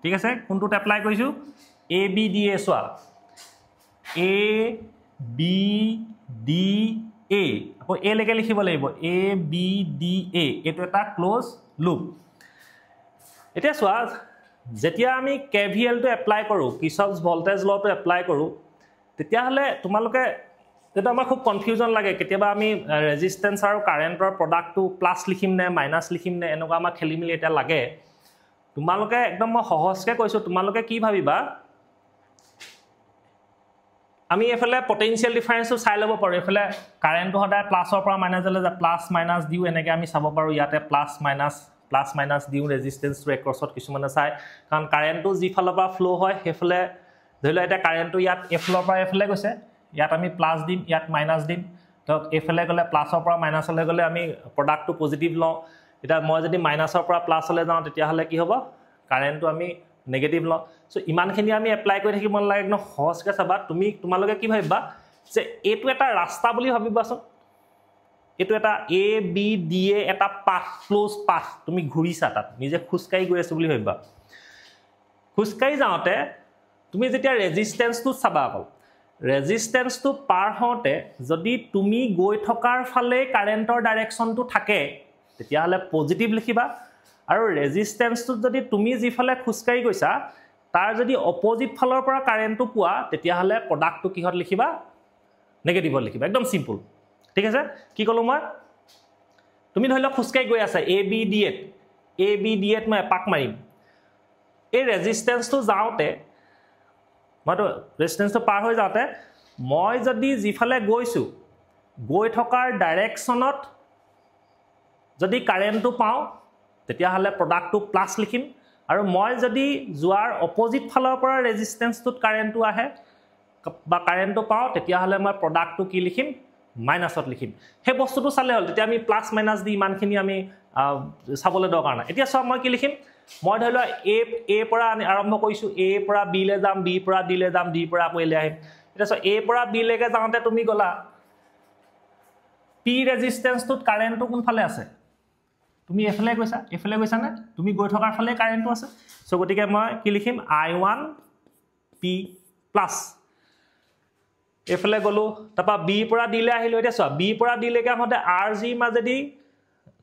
ঠিক আছে কোনটোত এপ্লাই কৰিছো A B D A soya A B D A আকৌ A লেকে লিখিব লাগিব A B D A এটো এটা ক্লোজ লুপ এটা সোয়া যেতিয়া আমি KVL টো এপ্লাই কৰো কিৰ্চফছ ভোল্টেজ ল টো এপ্লাই কৰো তেতিয়া হলে তোমালোকে এটা আমাৰ খুব কনফিউজন লাগে কেতিয়াবা আমি ৰেজিস্ট্যান্স আৰু কাৰেন্টৰ প্ৰডাক্টটো প্লাস লিখিম নে মাইনাস লিখিম নে এনেকুৱা আমাৰ খেলিমিলি এটা লাগে তোমালোকে একদম সহজকে কৈছো তোমালোকে কি ভাবিবা আমি এফালে পটেনশিয়াল ডিফাৰেন্সটো চাই লব পাৰো এফালে কাৰেন্টটো হদায় প্লাসৰ পৰা মাইনাসলে যা প্লাস মাইনাস দিও এনেকে আমি চাব পাৰো ইয়াতে প্লাস মাইনাস দিও ৰেজিস্ট্যান্স টু একৰছত কিছুমানে চাই কাৰণ কাৰেন্টটো যি ফালৰ পৰা ফ্লো হয় হেফলে ধৰিলা এটা কাৰেন্টটো ইয়াত এফলৰ পৰা এফলে গৈছে ইয়াত আমি প্লাস দিম ইয়াত মাইনাস দিম তো এফলে গলে প্লাসৰ পৰা মাইনাসলে গলে আমি প্ৰডাক্টটো পজিটিভ লওঁ এটা মই যদি মাইনাসৰ পৰা প্লাসলে যাওঁ তেতিয়া হলে কি হ'ব কাৰেন্টটো আমি নেগেটিভ লওঁ সো ইমানখিনি আমি এপ্লাই কৰি থাকিব লাগে একদম সহজকে চাবা তোমালোকে কি ভাবিবা যে এটো এটা ৰাস্তা বুলি ভাবিবাচোন এটো এটা A B D A এটা পাথ ক্লোজ পাথ তুমি ঘুৰিছা তাত নিজে খুসকাই গৈ আছো বুলি ভাবিবা খুসকাই যাওঁতে তুমি যেতিয়া ৰেজিস্ট্যান্সটো চাবা আকল ৰেজিস্ট্যান্সটো পাৰ হওঁতে যদি তুমি গৈ থকাৰ ফালে কাৰেন্টৰ ডাইৰেকশনটো থাকে তেতিয়া হলে পজিটিভ লিখিবা আৰু ৰেজিস্ট্যান্সটো যদি তুমি যিফালে খুসকাই গৈছা তাৰ যদি অপোজিট ফালৰ পৰা কাৰেন্টটো পোৱা তেতিয়া হলে প্ৰডাক্টটো কিহত লিখিবা নেগেটিভত লিখিবা একদম সিম্পল ঠিক আছে কি কলো মই তুমি ধৰিলা খুসকাই গৈ আছা A B D ত মই পাক মাৰিম এই ৰেজিস্ট্যান্সটো যাওঁতে মইতো ৰেজিস্ট্যান্সটো পাৰ হৈ যাওঁতে মই যদি যিফালে গৈছো গৈ থকাৰ ডাইৰেকশনত যদি কাৰেন্টটো পাও তেতিয়া হলে প্ৰডাক্টটো প্লাস লিখিম আৰু মই যদি যোৱাৰ অপোজিট ফালৰ পৰা ৰেজিস্ট্যান্সটোত কাৰেন্টটো আহে বা কাৰেন্টটো পাও তেতিয়া হলে মই প্ৰডাক্টটো কি লিখিম মাইনাসত লিখিম হে বস্তুটো চালে হল তেতিয়া আমি প্লাস মাইনাস দি ইমানখিনি আমি চাবলৈ দৰকাৰ নাই এতিয়া সব মই কি লিখিম মই ধৰিলো A পৰা আৰম্ভ কৰিছো A পৰা B লে যাম B পৰা D লে যাম D পৰা আকৌ A লে আহিম এতিয়া সব A পৰা B লৈকে যাওঁতে তুমি গলা P ৰেজিস্ট্যান্সটোত কাৰেন্টটো কোন ফালে আছে তুমি এফালে গৈছা না তুমি গৈ থকাৰ ফালে কাৰেন্টটো আছে সো গতিকে মই কি লিখিম I1 P প্লাস এফালে গলো তাপা B পৰা D লে আহিলো এতিয়া সব B পৰা D লৈকে আহোতে RG মাজেদি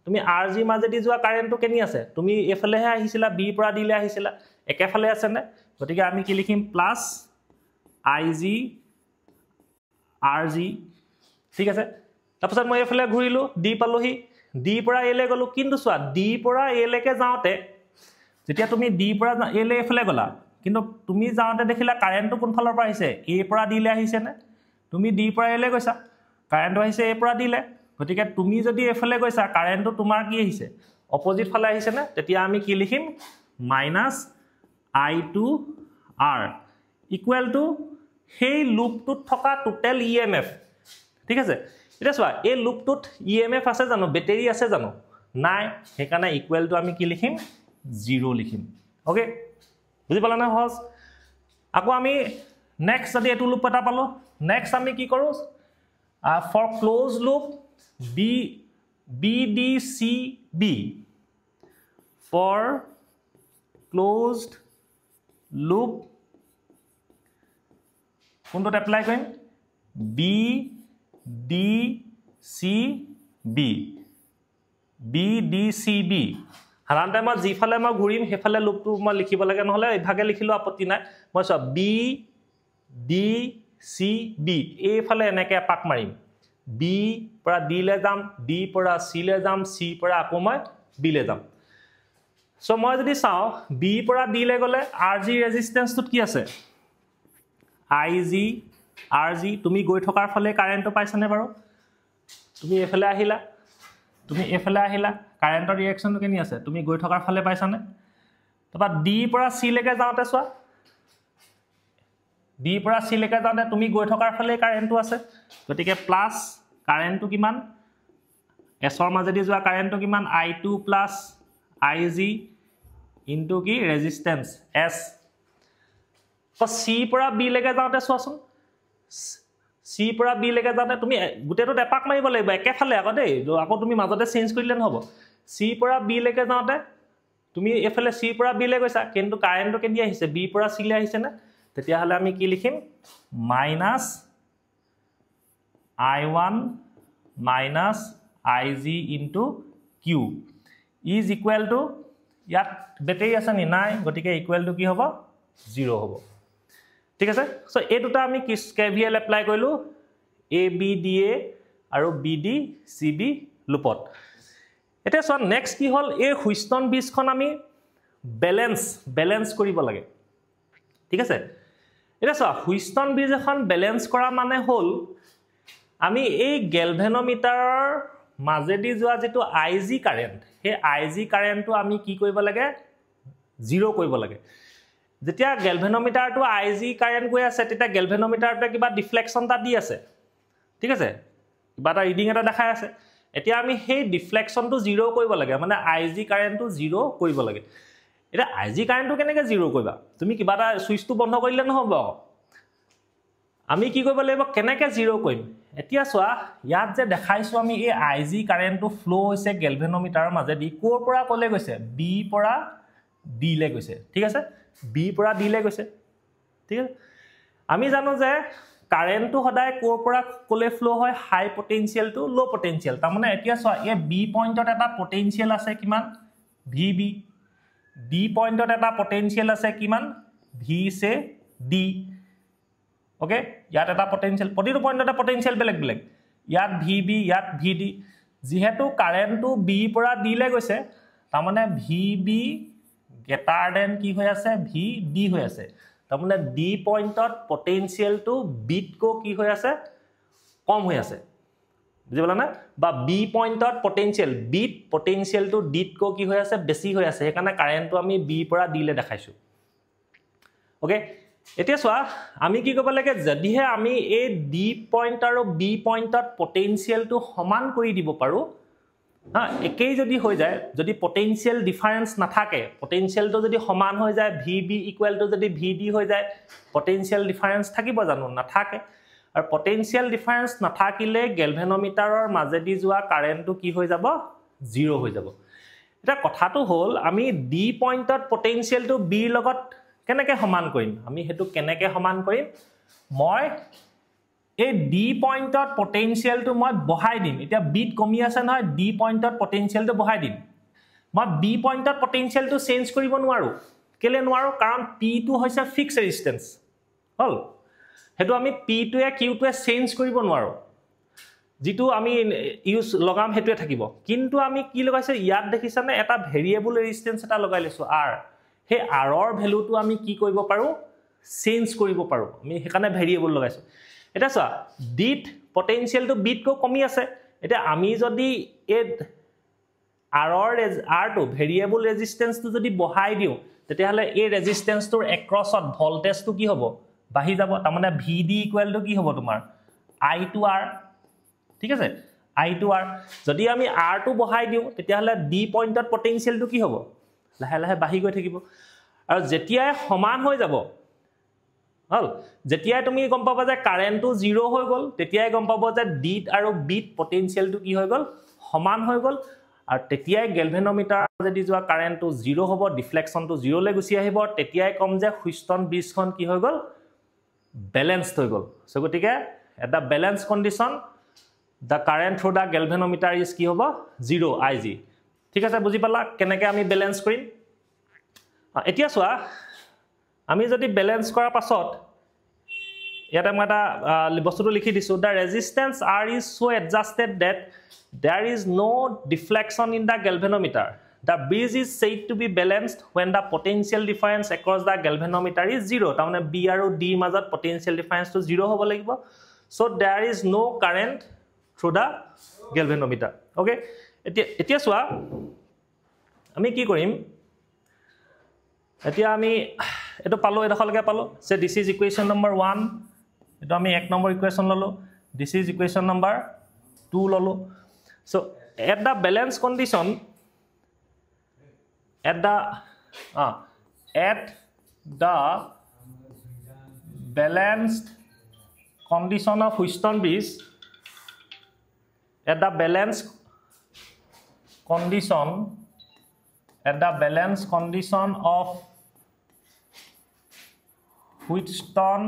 তুমি RG মাজেদি যোৱা কাৰেন্টটো কেনি আছে তুমি এফালেহে আহিছিলা B পৰা D লে আহিছিলা একেফালে আছে নে গতিকে আমি কি লিখিম প্লাস IG RG ঠিক আছে তাৰপিছত মই এফালে ঘূৰিলো D পালোহি D পৰা A লে গলো কিন্তু সোৱা D পৰা A লৈকে যাওঁতে যেতিয়া তুমি D পৰা A লে এফালে গলা কিন্তু তুমি যাওঁতে দেখিলা কাৰেন্টটো কোন ফালৰ পৰা আহিছে A পৰা D লে আহিছে নে তুমি D পৰা A লে গৈছা কাৰেন্টটো আহিছে A পৰা D লে গতিকে তুমি যদি এফালে গৈছা কাৰেন্টটো তোমাৰ কি আহিছে অপোজিট ফালে আহিছে নে তেতিয়া আমি কি লিখিম -I2R ইকুৱেল টু সেই লুপটোত থকা টোটাল EMF ঠিক আছে এটা সোৱা এই লুপটোত EMF আছে জানো বেটাৰি আছে জানো নাই হেকাৰণে ইকুৱেল টু আমি কি লিখিম 0 লিখিম ওকে বুজি পালা না হস আকৌ আমি নেক্সট যদি এটো লুপ এটা পালো নেক্সট আমি কি কৰো for close loop BDCB for closed loop কোনটোত এপ্লাই কৰিম BDCB সাধাৰণতে মই যিফালে মই ঘূৰিম হেফালে লুপটো মই লিখিব লাগে নহলে ইভাগে লিখিলো আপত্তি নাই মই সব BDCB এইফালে এনেকে পাক মাৰিম B পৰা D লে যাম D পৰা C লে যাম C পৰা আকৌ মই B লে যাম সো মই যদি চাও B পৰা D লে গলে RG ৰেজিস্ট্যান্সটোত কি আছে IG RG তুমি গৈ থকাৰ ফালে কাৰেন্টটো পাইছানে বাৰু তুমি এফালে আহিলা কাৰেন্টৰ ৰিঅ্যাকশনটো কেনি আছে তুমি গৈ থকাৰ ফালে পাইছানে তবা D পৰা C লৈকে যাওঁতে সোৱা B পৰা C লৈকে যাওঁতে তুমি গৈ থকাৰ ফালে কাৰেণ্টটো আছে গতিকে প্লাস কাৰেণ্টটো কিমান S ৰ মাজেদি যোৱা কাৰেণ্টটো কিমান I2 প্লাস IG ইনটু কি ৰেজিস্ট্যান্স S তো C পৰা B লৈকে যাওঁতে চোৱাচোন C পৰা B লৈকে যাওঁতে তুমি গুটেটো এপাক মাৰিব লাগিব একেফালে আকৌ দেই আকৌ তুমি মাজতে চেঞ্জ কৰিলে নহব C পৰা B লৈকে যাওঁতে তুমি এফালে C পৰা B লে গৈছা কিন্তু কাৰেণ্টটো কেদি আহিছে B পৰা C লে আহিছে না তেতিয়া হলে আমি কি লিখিম minus I1 minus IG into Q is equal to ইয়াত বেটেৰী আছে নি নাই গতিকে ইকুৱেল টু কি হ'ব 0 হ'ব ঠিক আছে সো এই দুটা আমি কি KVL এপ্লাই কৰিলো ABDA আৰু BDCB লুপত এতিয়া সো নেক্সট কি হল এই হুইষ্টন ব্ৰিজখন আমি ব্যালেন্স কৰিব লাগে ঠিক আছে এটা সো হুইষ্টন ব্ৰিজ এখন ব্যালেন্স কৰা মানে হল আমি এই গ্যালভেনোমিটাৰৰ মাজেদি যোৱা যেটো IG কাৰেন্ট হে IG কাৰেন্টটো আমি কি কৰিব লাগে 0 কৰিব লাগে যেতিয়া গ্যালভেনোমিটাৰটো IG কাৰেন্ট গৈ আছে তেতিয়া গ্যালভেনোমিটাৰটোৱে কিবা ডিফ্লেকশন তা দি আছে ঠিক আছে কিবা এটা ৰিডিং এটা দেখাই আছে এতিয়া আমি সেই ডিফ্লেকশনটো 0 কৰিব লাগে মানে IG কাৰেন্টটো 0 কৰিব লাগে এটা IG কাৰেন্টটো কেনেকৈ 0 কৰিবা তুমি কিবা এটা সুইচটো বন্ধ কৰিলে নহব আমি কি কৰিব লাগিব কেনেকৈ 0 কৰিম এতিয়া চোৱা ইয়াত যে দেখাইছো আমি এই IG কাৰেন্টটো ফ্লো হৈছে গ্যালভেনোমিটাৰৰ মাজেদি কোৰ পৰা কলে গৈছে B পৰা D লে গৈছে ঠিক আছে B পৰা D লে গৈছে ঠিক আছে আমি জানো যে কাৰেন্টটো সদায় কোৰ পৰা কলে ফ্লো হয় হাই পটেনশিয়াল টু লো পটেনশিয়াল তাৰ মানে এতিয়া চোৱা এই B পইণ্টত এটা পটেনশিয়াল আছে কিমান VB D পইণ্টত এটা পটেনশিয়াল আছে কিমান V সে D ওকে ইয়াত এটা পটেনশিয়াল প্ৰতিটো পইণ্টত এটা পটেনশিয়াল বেলেগ ইয়াত VB ইয়াত VD যেহেতু কাৰেন্টটো B পৰা D লে গৈছে তাৰ মানে VB গ্ৰেটাৰ দেন কি হৈ আছে VD হৈ আছে তাৰ মানে D পইণ্টত পটেনশিয়াল টু B কো কি হৈ আছে কম হৈ আছে বুজিলা না বা B পইণ্টত potential B potential to D কো কি হৈ আছে বেছি হৈ আছে সেইকাৰণে কাৰেন্টটো আমি B পৰা D লে দেখাইছো ওকে এতিয়া চোৱা আমি কি কৰিব লাগে যদিহে আমি এই D পইণ্ট আৰু B পইণ্টত পটেনশিয়ালটো সমান কৰি দিব পাৰো হা একেই যদি হৈ যায় যদি পটেনশিয়াল ডিফাৰেন্স নাথাকে পটেনশিয়ালটো যদি সমান হৈ যায় VB ইকুৱেল টু যদি VD হৈ যায় পটেনশিয়াল ডিফাৰেন্স থাকিব জানো নাথাকে আৰু পটেনশিয়াল ডিফাৰেন্স নাথাকিলে গ্যালভেনোমিটাৰৰ মাজেদি যোৱা কাৰেন্টটো কি হৈ যাব 0 হৈ যাব এটা কথাটো হল আমি D পইণ্টত পটেনশিয়ালটো B লগত কেনেকৈ সমান কৰিম আমি হেতু কেনেকৈ সমান কৰিম মই এই D পইণ্টত পটেনশিয়ালটো মই বহাই দিম এতিয়া B কমি আছে নহয় D পইণ্টত পটেনশিয়ালটো বহাই দিম মই B পইণ্টত পটেনশিয়ালটো চেঞ্জ কৰিব নোৱাৰো কেলে নোৱাৰো কাৰণ P টো হৈছে ফিক্স ৰেজিস্ট্যান্স হল হেতু আমি P টোৱে Q টোৱে চেঞ্জ কৰিব নোৱাৰো যেটো আমি ইউজ লগাম হেতুৱে থাকিব কিন্তু আমি কি লগাইছে ইয়াত দেখিছানে এটা ভেৰিয়েবল ৰেজিস্ট্যান্স এটা লগাই লৈছো R হে R ৰ ভ্যালুটো আমি কি কৰিব পাৰো চেঞ্জ কৰিব পাৰো আমি হেকানে ভেৰিয়েবল লগাইছো এটা চোৱা ডিট পটেনশিয়াল টু বিট কো কমি আছে এটা আমি যদি এ R টো ভেৰিয়েবল ৰেজিস্ট্যান্স টো যদি বহাই দিও তেতিয়া হলে এই ৰেজিস্ট্যান্স টোৰ এক্ৰছত ভোল্টেজ টো কি হ'ব বাহি যাব তাৰ মানে VD ইকুৱেল টু কি হ'ব তোমাৰ I2R ঠিক আছে I2R যদি আমি R টো বহাই দিও তেতিয়া হলে D পইণ্টত পটেনশিয়াল টো কি হ'ব লাহে লাহে বাহি গৈ থাকিব আৰু যেতিয়াই সমান হৈ যাব হল যেতিয়াই তুমি গম পাবা যে কাৰেন্টটো 0 হৈ গল তেতিয়াই গম পাবা যে ডিট আৰু বিট পটেনশিয়ালটো কি হৈ গল সমান হৈ গল আৰু তেতিয়াই গ্যালভেনোমিটাৰ যদি যোৱা কাৰেন্টটো 0 হ'ব ডিফ্লেকশনটো 0 লে গুচি আহিব তেতিয়াই কম যে হুইষ্টন ব্ৰিজখন কি হৈ গল ব্যালেন্সড হৈ গল সো গটিকে at the balance condition the current through the galvanometer is কি হ'ব 0 IG ঠিক আছে বুজি পালা কেনেকৈ আমি ব্যালেন্স কৰিম এতিয়া চোৱা আমি যদি ব্যালেন্স কৰাৰ পাছত ইয়াতে মই এটা বস্তুটো লিখি দিছো the resistance R is so adjusted that there is no deflection in the galvanometer the bridge is said to be balanced when the potential difference across the galvanometer is 0 তাৰমানে B আৰু D মাজত potential difference to 0 হ'ব লাগিব so there is no current through the galvanometer okay এতিয়া চোৱা আমি কি কৰিম এতিয়া আমি এটো পালো এডখলকে পালো say this is equation number 1 এটো আমি 1 নম্বৰ ইকুয়েশন ললো দিস ইজ ইকুয়েশন নাম্বার 2 ললো so at the balance condition at the balanced condition of Wheatstone bridge at the balanced condition of Wheatstone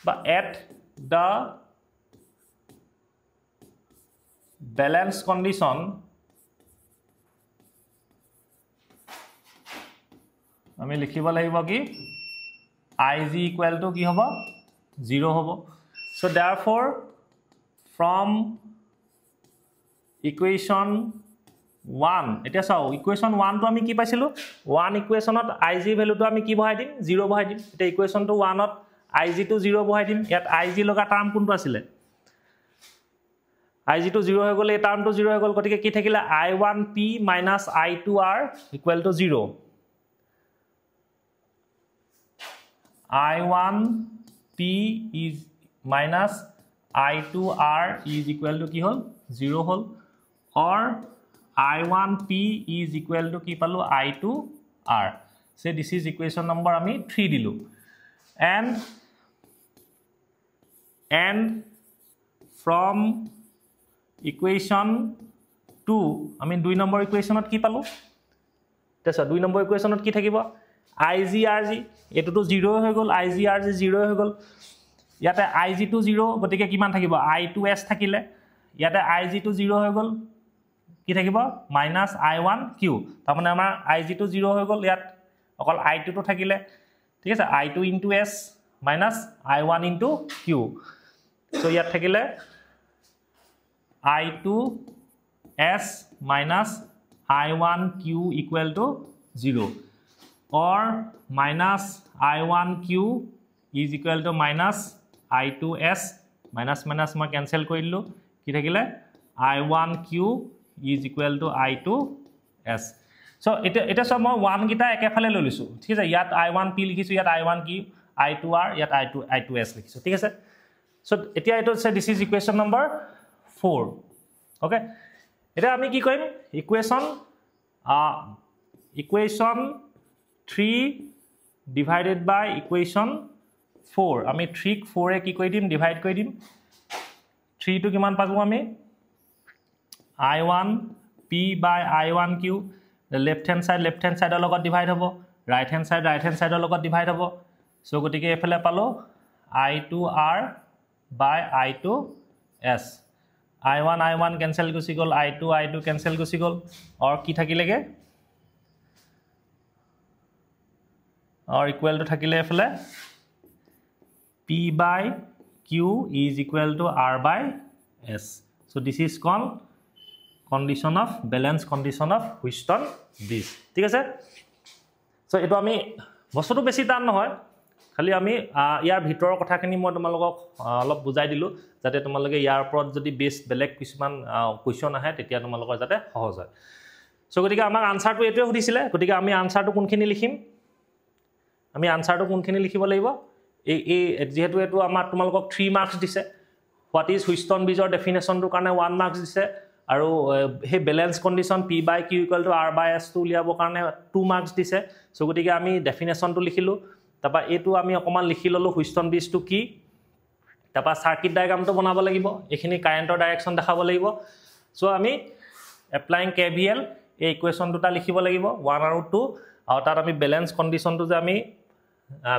but at the balanced condition আমি লিখিব লাগিব কি Ig equal to কি হ'ব 0 হ'ব so therefore from equation 1 এটা চাও equation 1 তো আমি কি পাইছিলো 1 ইকুয়েশনত Ig ভ্যালু তো আমি কি বহাই দিম 0 বহাই দিম এটা ইকুয়েশন তো 1 ত Ig to 0 বহাই দিম ইয়াত Ig লগা টার্ম কোনটো আছিল Ig to 0 হৈ গলে এই টার্ম to 0 হৈ গল গটিকে কি থাকিলে I1p minus I2r equal to 0 I1p is minus I2r is equal to কি হল 0 হল or I1p is equal to কি পালো I2r say this is equation number আমি 3 দিলু and from equation 2 আমি 2 নম্বৰ ইকুয়েশনত কি পালো তেছা 2 নম্বৰ ইকুয়েশনত কি থাকিব IgRg এটো তো 0 হৈ গল IgRg 0 হৈ গল ইয়াতে Ig to 0 গটিকে কিমান থাকিব I2s থাকিলে ইয়াতে Ig to 0 হৈ গল কি থাকিব -I1q তাৰ মানে আমাৰ Ig to 0 হৈ গল ইয়াত অকল I2 তো থাকিলে ঠিক আছে I2 into s minus I1 into q so ইয়াত থাকিলে I2s minus I1q equal to 0 or minus I1q is equal to minus I2s minus minus মই cancel কৰি দিলো কি থাকিলে I1q is equal to I2s so এটা সব মই 1 গিটা একেফালে লৈ লিছো ঠিক আছে ইয়াত I1p লিখিছো ইয়াত I1q I2r ইয়াত I2s লিখিছো ঠিক আছে so এতিয়া এটো আছে this is equation number 4 okay এটা আমি কি কইম equation 3 divided by equation 4 আমি 3 4 এ কি কই দিম ডিভাইড কই দিম 3 to কিমান পাবো আমি I1p by I1q the left hand side er লগত ডিভাইড হ'ব right hand side er লগত ডিভাইড হ'ব সো গটিকে এফালে পালো I2r by I2s I1 cancel গুছি গল I2 cancel গুছি গল और কি থাকিলেগে और equal to থাকিলে এফালে p by q is equal to r by s so this is called condition of balance condition of Wheatstone bridge ঠিক আছে so এটো আমি বস্তুটো বেছি টান নহয় খালি আমি ইয়াৰ ভিতৰৰ কথাখিনি মই তোমালোকক অলপ বুজাই দিলো যাতে তোমালোকে ইয়াৰ ওপৰত যদি বেস বেলেগ কিছুমান কোৱেশ্চন আহে তেতিয়া তোমালোকৰ যাতে সহজ হয় সো গতিকে আমাক আনসাৰটো এটোৱে সুধিছিলে গতিকে আমি আনসাৰটো কোনখিনি লিখিম আমি আনসাৰটো কোনখিনি লিখিব লাগিব এই যেহেতু এটো আমাৰ তোমালোকক 3 মাৰ্কস দিছে হোৱাট ইজ Wheatstone bridge ৰ ডেফিনেশনটো কাৰণে 1 মাৰ্কস দিছে আৰু হে balance condition p by q equal to r by s টো উলিয়াবৰ কাৰণে 2 মাৰ্কস দিছে সো গতিকে আমি ডেফিনেশনটো লিখিলো তাপা এটো আমি অকমান লিখি ললো Wheatstone bridge টো কি তাপা সার্কিট ডায়াগ্রামটো বনাব লাগিব এখিনি কাৰেন্টৰ ডাইৰেকশন দেখাব লাগিব সো আমি এপ্লাইং KVL এই ইকুয়েশন দুটা লিখিব লাগিব 1 আৰু 2 আৰু তাত আমি ব্যালেন্স কন্ডিশনটো যে আমি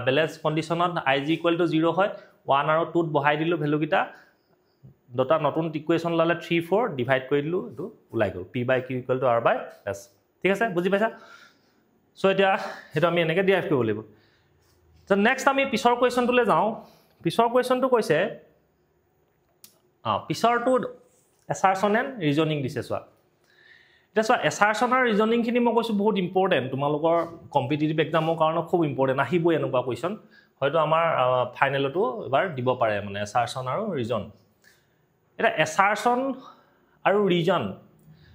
ব্যালেন্স কন্ডিশনত Ig equal to 0 হয় 1 আৰু 2 ত বহাই দিলো ভ্যালু গিটা দুটা নতুন ইকুয়েশন ললে 3 4 ডিভাইড কৰি দিলো এটো উলাই গল p by q equal to r by s ঠিক আছে বুজি পাইছা সো এটা এটা আমি এনেকে ডিৰাইভ কৰিব লাগিব তো নেক্সট আমি পিছৰ কোৱেশ্চনটোলে যাও পিছৰ কোৱেশ্চনটো কৈছে পিছৰটো assertion and reasoning দিছে সোয়া এটা সোয়া assertion আৰু reasoning খিনি মই কৈছো বহুত ইম্পৰ্টেন্ট তোমালোকৰ কম্পিটিটিভ এক্সামৰ কাৰণে খুব ইম্পৰ্টেন্ট আহিব এনেকুৱা কোৱেশ্চন হয়তো আমাৰ ফাইনেলটো এবাৰ দিব পাৰে মানে assertion আৰু reason এটা assertion আৰু reason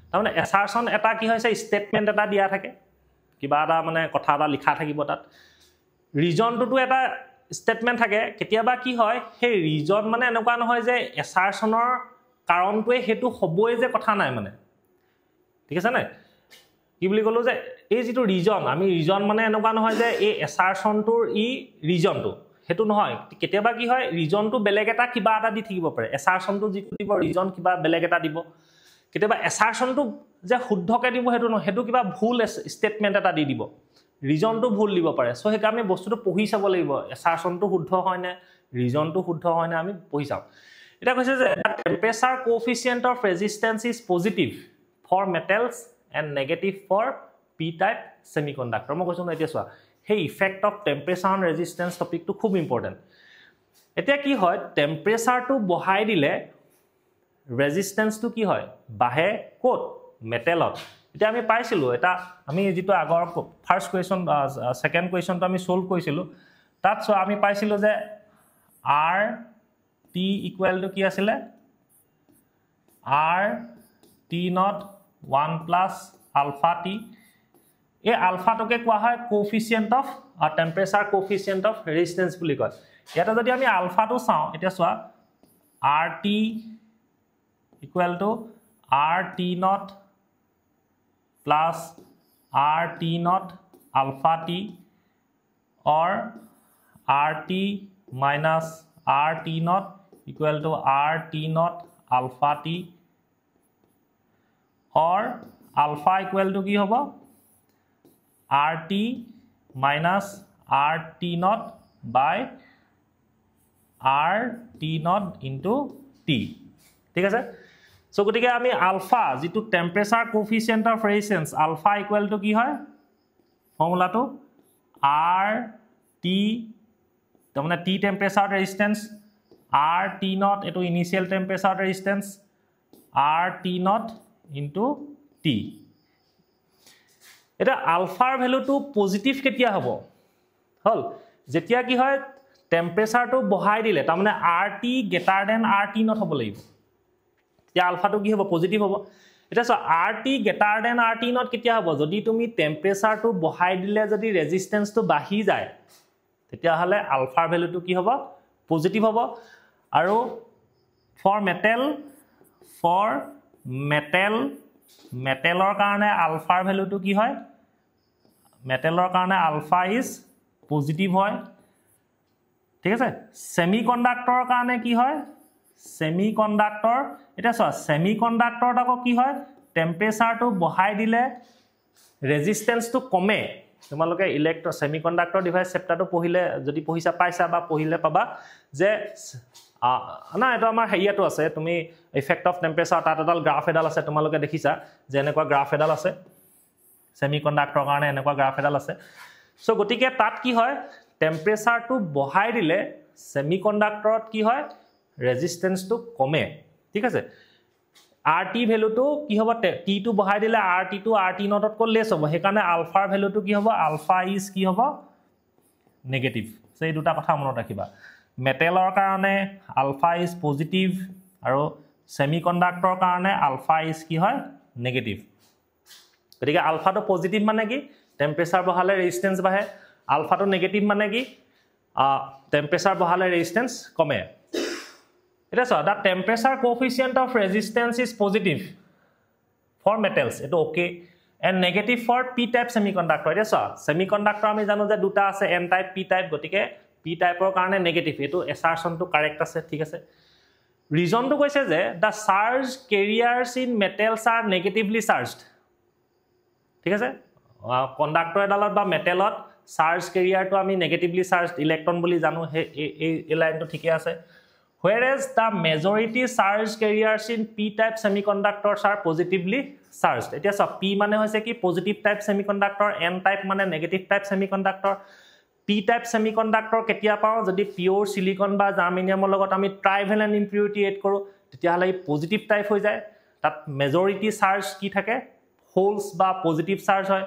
তাৰমানে assertion এটা কি হৈছে স্টেটমেন্ট এটা দিয়া থাকে কিবা এটা মানে কথা এটা লিখা থাকিব তাত ৰিজনটো এটা স্টেটমেন্ট থাকে কেতিয়াবা কি হয় সেই ৰিজন মানে এনেকুৱা নহয় যে এছাৰচনৰ কাৰণটোৱে হেতু হবই যে কথা নাই মানে ঠিক আছে নাই কি বুলি কলো যে এই যেটো ৰিজন আমি ৰিজন মানে এনেকুৱা নহয় যে এই এছাৰচনটোৰ ই ৰিজনটো হেতু নহয় কেতিয়াবা কি হয় ৰিজনটো বেলেগ এটা কিবা এটা দি থাকিব পাৰে এছাৰচনটো যেটো দিব ৰিজন কিবা বেলেগ এটা দিব কেতিয়াবা এছাৰচনটো যে শুদ্ধকে দিব হেতু নহয় হেতু কিবা ভুল স্টেটমেন্ট এটা দি দিব ৰিজনটো ভুল দিব পাৰে সো হেকা আমি বস্তুটো পঢ়ি চাব লাগিব এছাৰচনটো শুদ্ধ হয় নে ৰিজনটো শুদ্ধ হয় নে আমি পঢ়ি চাম এটা কৈছে যে temperature coefficient of resistance is positive for metals and negative for p type semiconductor মই কৈছো এতিয়া চোৱা সেই ইফেক্ট অফ টেম্পাৰেচাৰ অন ৰেজিস্ট্যান্স টপিকটো খুব ইম্পৰ্টেন্ট এতিয়া কি হয় টেম্পাৰেচাৰটো বঢ়াই দিলে ৰেজিস্ট্যান্সটো কি হয় বাহে কোট মেটেলত এতিয়া আমি পাইছিলো এটা আমি যেটো আগৰ ফাৰ্স্ট কোৱেশ্চন সেকেন্ড কোৱেশ্চনটো আমি সলভ কৰিছিলো তাত সো আমি পাইছিলো যে r t ইকুৱেল টু কি আছিল r t not 1 plus alpha t a alpha toke কোৱা হয় coefficient of temperature coefficient of resistance বুলি কয় এটা যদি আমি alpha টো চাও এটা সোয়া rt equal to rt not plus rt not alpha t or rt minus rt not equal to rt not alpha t or alpha equal to কি হবো rt minus rt naught by rt naught into t ঠিক আছে so গটিকে আমি alpha যেটো temperature coefficient of resistance alpha equal to কি হয় ফর্মুলাটো rt মানে t temperature resistance rt naught এটো initial temperature resistance rt naught into t এটা আলফাৰ ভ্যালুটো পজিটিভ কেতিয়া হ'ব হল যেতিয়া কি হয় টেম্পাৰেচাৰটো বঢ়াই দিলে তাৰ মানে rt greater than rt not হ'ব লাগিব তেতিয়া আলফাটো কি হ'ব পজিটিভ হ'ব এটা so rt greater than rt not কেতিয়া হ'ব যদি তুমি টেম্পাৰেচাৰটো বঢ়াই দিলে যদি ৰেজিস্ট্যান্সটো বাঢ়ি যায় তেতিয়া হলে আলফাৰ ভ্যালুটো কি হ'ব পজিটিভ হ'ব আৰু ফৰ মেটেলৰ কাৰণে আলফাৰ ভ্যালুটো কি হয় মেটেলৰ কাৰণে আলফা ইজ পজিটিভ হয় ঠিক আছে সেমিকন্ডাক্টৰৰ কাৰণে কি হয় সেমিকন্ডাক্টৰ এটা চোৱা সেমিকন্ডাক্টৰত আকৌ কি হয় টেম্পাৰেচাৰটো বঢ়াই দিলে ৰেজিস্ট্যান্সটো কমে তোমালোকে ইলেক্ট্ৰ সেমিকন্ডাক্টৰ ডিভাইস চেপ্টাৰটো পঢ়িলে যদি পঢ়িছা পাইছা বা পঢ়িলে পাবা যে না এটা আমাৰ হেয়াটো আছে তুমি ইফেক্ট অফ টেম্পাৰেচাৰ তাত এডাল গ্ৰাফ এডাল আছে তোমালোকে দেখিছা যে এনেকুৱা গ্ৰাফ এডাল আছে সেমিকন্ডাক্টৰৰ কাৰণে এনেকুৱা গ্ৰাফ এডাল আছে সো গটিকে তাত কি হয় টেম্পাৰেচাৰটো বঢ়াই দিলে সেমিকন্ডাক্টৰত কি হয় ৰেজিস্ট্যান্সটো কমে ঠিক আছে rt ভ্যালুটো কি হ'ব t টো বঢ়াই দিলে rt টো rt not তকৈ লেস হ'ব হেকাৰণে আলফাৰ ভ্যালুটো কি হ'ব আলফা ইজ কি হ'ব নেগেটিভ সো এই দুটা কথা মনত ৰাখিবা মেটেলৰ কাৰণে আলফা ইজ পজিটিভ আৰু সেমিকন্ডাক্টৰৰ কাৰণে আলফা ইজ কি হয় নেগেটিভ গতিকে আলফাটো পজিটিভ মানে কি টেম্পাৰেচাৰ বঢ়ালে ৰেজিস্ট্যান্স বাঢ়ে আলফাটো নেগেটিভ মানে কি টেম্পাৰেচাৰ বঢ়ালে ৰেজিস্ট্যান্স কমে এটা so the temperature coefficient of resistance is positive for metals এটো okay and negative for p type semiconductor এটা সো semiconductor আমি জানো যে দুটা আছে n type p type গটিকে p টাইপৰ কাৰণে নেগেটিভ এটো এছাৰচনটো কাৰেক্ট আছে ঠিক আছে ৰিজনটো কৈছে যে the charge carriers in metals are negatively charged ঠিক আছে কন্ডাক্টৰ এডালত বা মেটেলত চাৰ্জ কেৰিয়াৰটো আমি নেগেটিভলি চাৰ্জড ইলেক্ট্ৰন বুলি জানো এই লাইনটো ঠিকে আছে whereas the majority charge carriers in p type semiconductors are positively charged এতিয়া সব p মানে হৈছে কি positive type semiconductor n type মানে negative type semiconductor p type semiconductor কেতিয়া পাও যদি পিওৰ সিলিকন বা জাৰ্মেনিয়ামৰ লগত আমি ট্ৰাইভেলেন্ট ইম্পিউৰিটি এড কৰো তেতিয়া হলে পজিটিভ টাইপ হৈ যায় তাত মেজৰিটি চাৰ্জ কি থাকে হোলস বা পজিটিভ চাৰ্জ হয়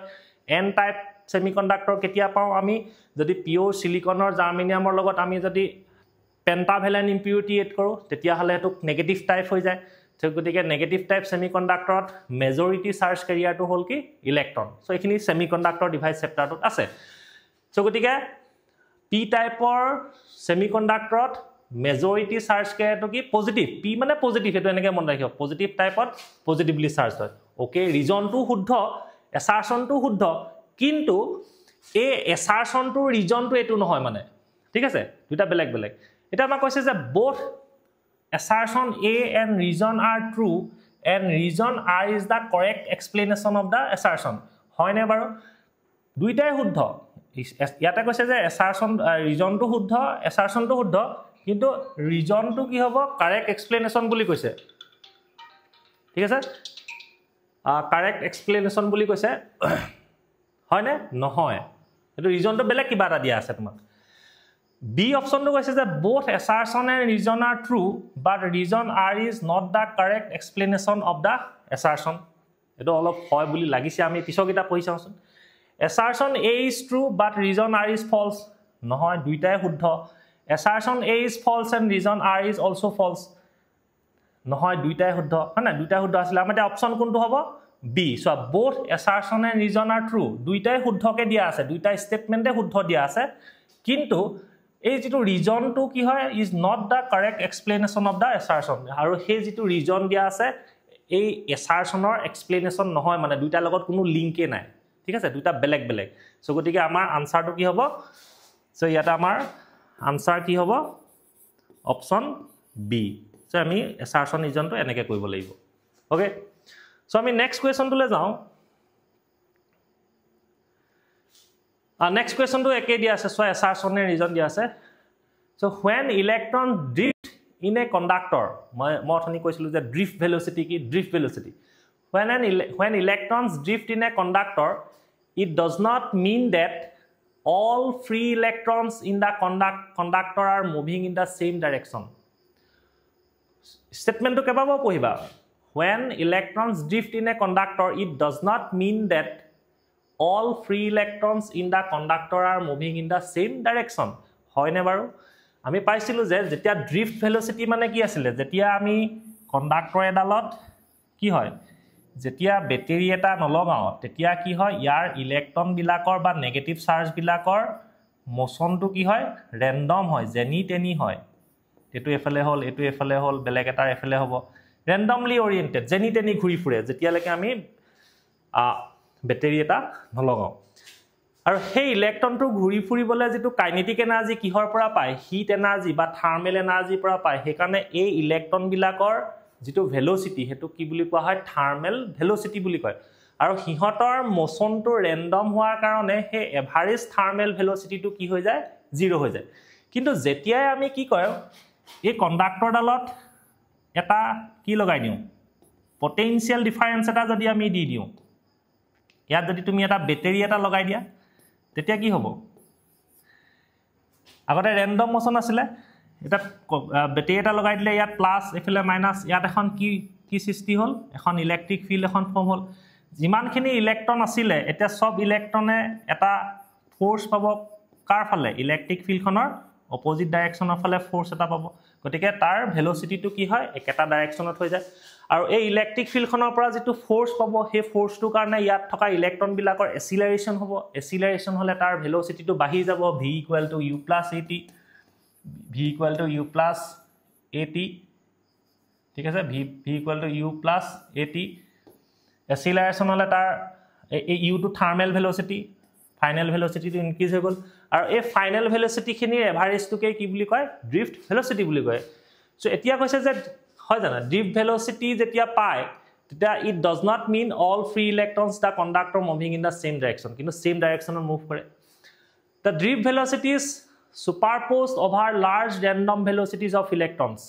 n টাইপ সেমিকন্ডাক্টৰ কেতিয়া পাও আমি যদি পিওৰ সিলিকনৰ জাৰ্মেনিয়ামৰ লগত আমি যদি পেন্টাভেলেন্ট ইম্পিউৰিটি এড কৰো তেতিয়া হলে এটো নেগেটিভ টাইপ হৈ যায় So গতিকে নেগেটিভ টাইপ সেমিকন্ডাক্টৰত মেজৰিটি চাৰ্জ কেৰিয়াৰটো হ'ল কি ইলেক্ট্ৰন সো এখিনি সেমিকন্ডাক্টৰ ডিভাইস চেপ্টাৰটোত আছে সো গতিকে পি টাইপৰ সেমিকন্ডাক্টৰত মেজৰিটি চাৰ্জ কেৰিয়াৰটো কি পজিটিভ পি মানে পজিটিভ এটো এনেকে মন ৰাখিব পজিটিভ টাইপত পজিটিভলি চাৰ্জ হয় ওকে ৰিজনটো শুদ্ধ এছাৰশনটো শুদ্ধ কিন্তু এই এছাৰশনটো ৰিজনটো এটো নহয় মানে ঠিক আছে দুটা বেলেগ বেলেগ এটা আমাক কৈছে যে both assertion A and reason are true and reason R is the correct explanation of the assertion হয় নে বাৰু দুইটাই শুদ্ধ ইয়াতে কৈছে যে assertion reasonটো শুদ্ধ assertionটো শুদ্ধ কিন্তু reasonটো কি হ'ব correct explanation বুলি কৈছে ঠিক আছে correct explanation বুলি কৈছে হয় নে নহয় এটো reasonটো বেলেগ কিবা এটা দিয়া আছে তোমাক B option to কৈছে যে both assertion and reason are true but reason R is not the correct explanation of the assertion এটো অলপ হয় বুলি লাগিছে আমি পিছকিটা পইছাওছন assertion A is true but reason R is false নহয় দুইটাই শুদ্ধ assertion A is false and reason R is also false নহয় দুইটাই শুদ্ধ হয়না দুইটাই শুদ্ধ আছিল আমাতে অপচন কোনটো হ'ব B so both assertion and reason are true দুইটাই শুদ্ধকে দিয়া আছে দুইটা স্টেটমেন্টে শুদ্ধ দিয়া আছে কিন্তু এই যেটো ৰিজন টু কি হয় is not the correct explanation of the assertion আৰু সেই যেটো ৰিজন দিয়া আছে এই assertionৰ explanation নহয় মানে দুইটা লগত কোনো লিংকে নাই ঠিক আছে দুইটা বেলেগ বেলেগ সো গতিকে আমাৰ আনসাৰটো কি হ'ব সো ইয়াতে আমাৰ আনসাৰ কি হ'ব অপচন বি সো আমি assertion ৰিজনটো এনেকে কৰিব লাগিব ওকে সো আমি নেক্সট কোৱেশ্চনটোলে যাও next question to eke dia ase so assertion and reason dia ase so when electron drift in a conductor moi thoni koisilu je drift velocity ki drift velocity when electrons drift in a conductor it does not mean that all free electrons in the conductor are moving in the same direction statement to kebabo pohiba when electrons drift in a conductor it does not mean that all free electrons in the conductor are moving in the same direction হয় নে বাৰু আমি পাইছিলো যে যেতিয়া drift velocity মানে কি আছিল যেতিয়া আমি কন্ডাক্টৰ এডালত কি হয় যেতিয়া ব্যাটাৰি এটা নলগাও তেতিয়া কি হয় ইয়াৰ ইলেক্ট্ৰন বিলাকৰ বা নেগেটিভ চাৰ্জ বিলাকৰ মোশনটো কি হয় ৰেন্ডম হয় জেনি টেনি হয় এটো এফালে হল বেলেগ এটাৰ এফালে হ'ব ৰেন্ডমলি ওৰিয়েন্টেড জেনি টেনি ঘুৰি ফুৰে যেতিয়ালৈকে আমি ব্যাটাৰি এটা নলগাও আৰু সেই ইলেক্ট্ৰনটো ঘুৰি ফুৰিবলে যেটো কাইনেটিক এনাৰ্জি কিহৰ পৰা পায় হিট এনাৰ্জি বা থাৰ্মেল এনাৰ্জি পৰা পায় হেকাৰণে এই ইলেক্ট্ৰন বিলাকৰ যেটো ভেলোচিটি হেতু কি বুলি কোৱা হয় থাৰ্মেল ভেলোচিটি বুলি কয় আৰু হিহতৰ মোশনটো ৰেন্ডম হোৱাৰ কাৰণে হে এভাৰেজ থাৰ্মেল ভেলোচিটিটো কি হৈ যায় 0 হৈ যায় কিন্তু যেতিয়াই আমি কি কয় এই কন্ডাক্টৰ ডালত এটা কি লগাই দিও পটেনশিয়াল ডিফাৰেন্স এটা যদি আমি দি দিও ইয়াত যদি তুমি এটা ব্যাটাৰি এটা লগাই দিয়া তেতিয়া কি হ'ব আগতে ৰেন্ডম মোশন আছিল এটা ব্যাটাৰি এটা লগাই দিলে ইয়াত প্লাস এফালে মাইনাস ইয়াত এখন কি সৃষ্টি হল এখন ইলেক্ট্ৰিক ফিল্ড এখন ফৰ্ম হল যিমানখিনি ইলেক্ট্ৰন আছিল এটা সব ইলেক্ট্ৰনে এটা ফোৰ্স পাব কাৰ ফালে ইলেক্ট্ৰিক ফিল্ডখনৰ অপোজিট ডাইৰেকশনৰ ফালে ফোৰ্স এটা পাব গতিকে তাৰ ভেলোচিটিটো কি হয় একেটা ডাইৰেকশনত হৈ যায় আৰু এই ইলেক্ট্ৰিক ফিল্ডখনৰ পৰা যেটো ফোৰ্স পাব সেই ফোৰ্সটোৰ কাৰণে ইয়াত থকা ইলেক্ট্ৰন বিলাকৰ এসিলাৰেশন হ'ব এসিলাৰেশন হলে তাৰ ভেলোচিটিটো বাঢ়ি যাব v = u + at v = u + at ঠিক আছে v = u + at এসিলাৰেশন হলে তাৰ এই u টো থাৰ্মেল ভেলোচিটি ফাইনাল ভেলোচিটিটো ইনক্ৰিজ হৈ গল আৰু এই ফাইনাল ভেলোচিটি খিনিৰ এভাৰেজটোকে কি বুলি কয় ড্ৰিফট ভেলোচিটি বুলি কয় সো এতিয়া কৈছে যে হয় জানা drift velocity যেতিয়া পায় তেতিয়া it does not mean all free electrons the conductor moving in the same direction কিন্তু same direction move কৰে the drift velocity is superposed over large random velocities of electrons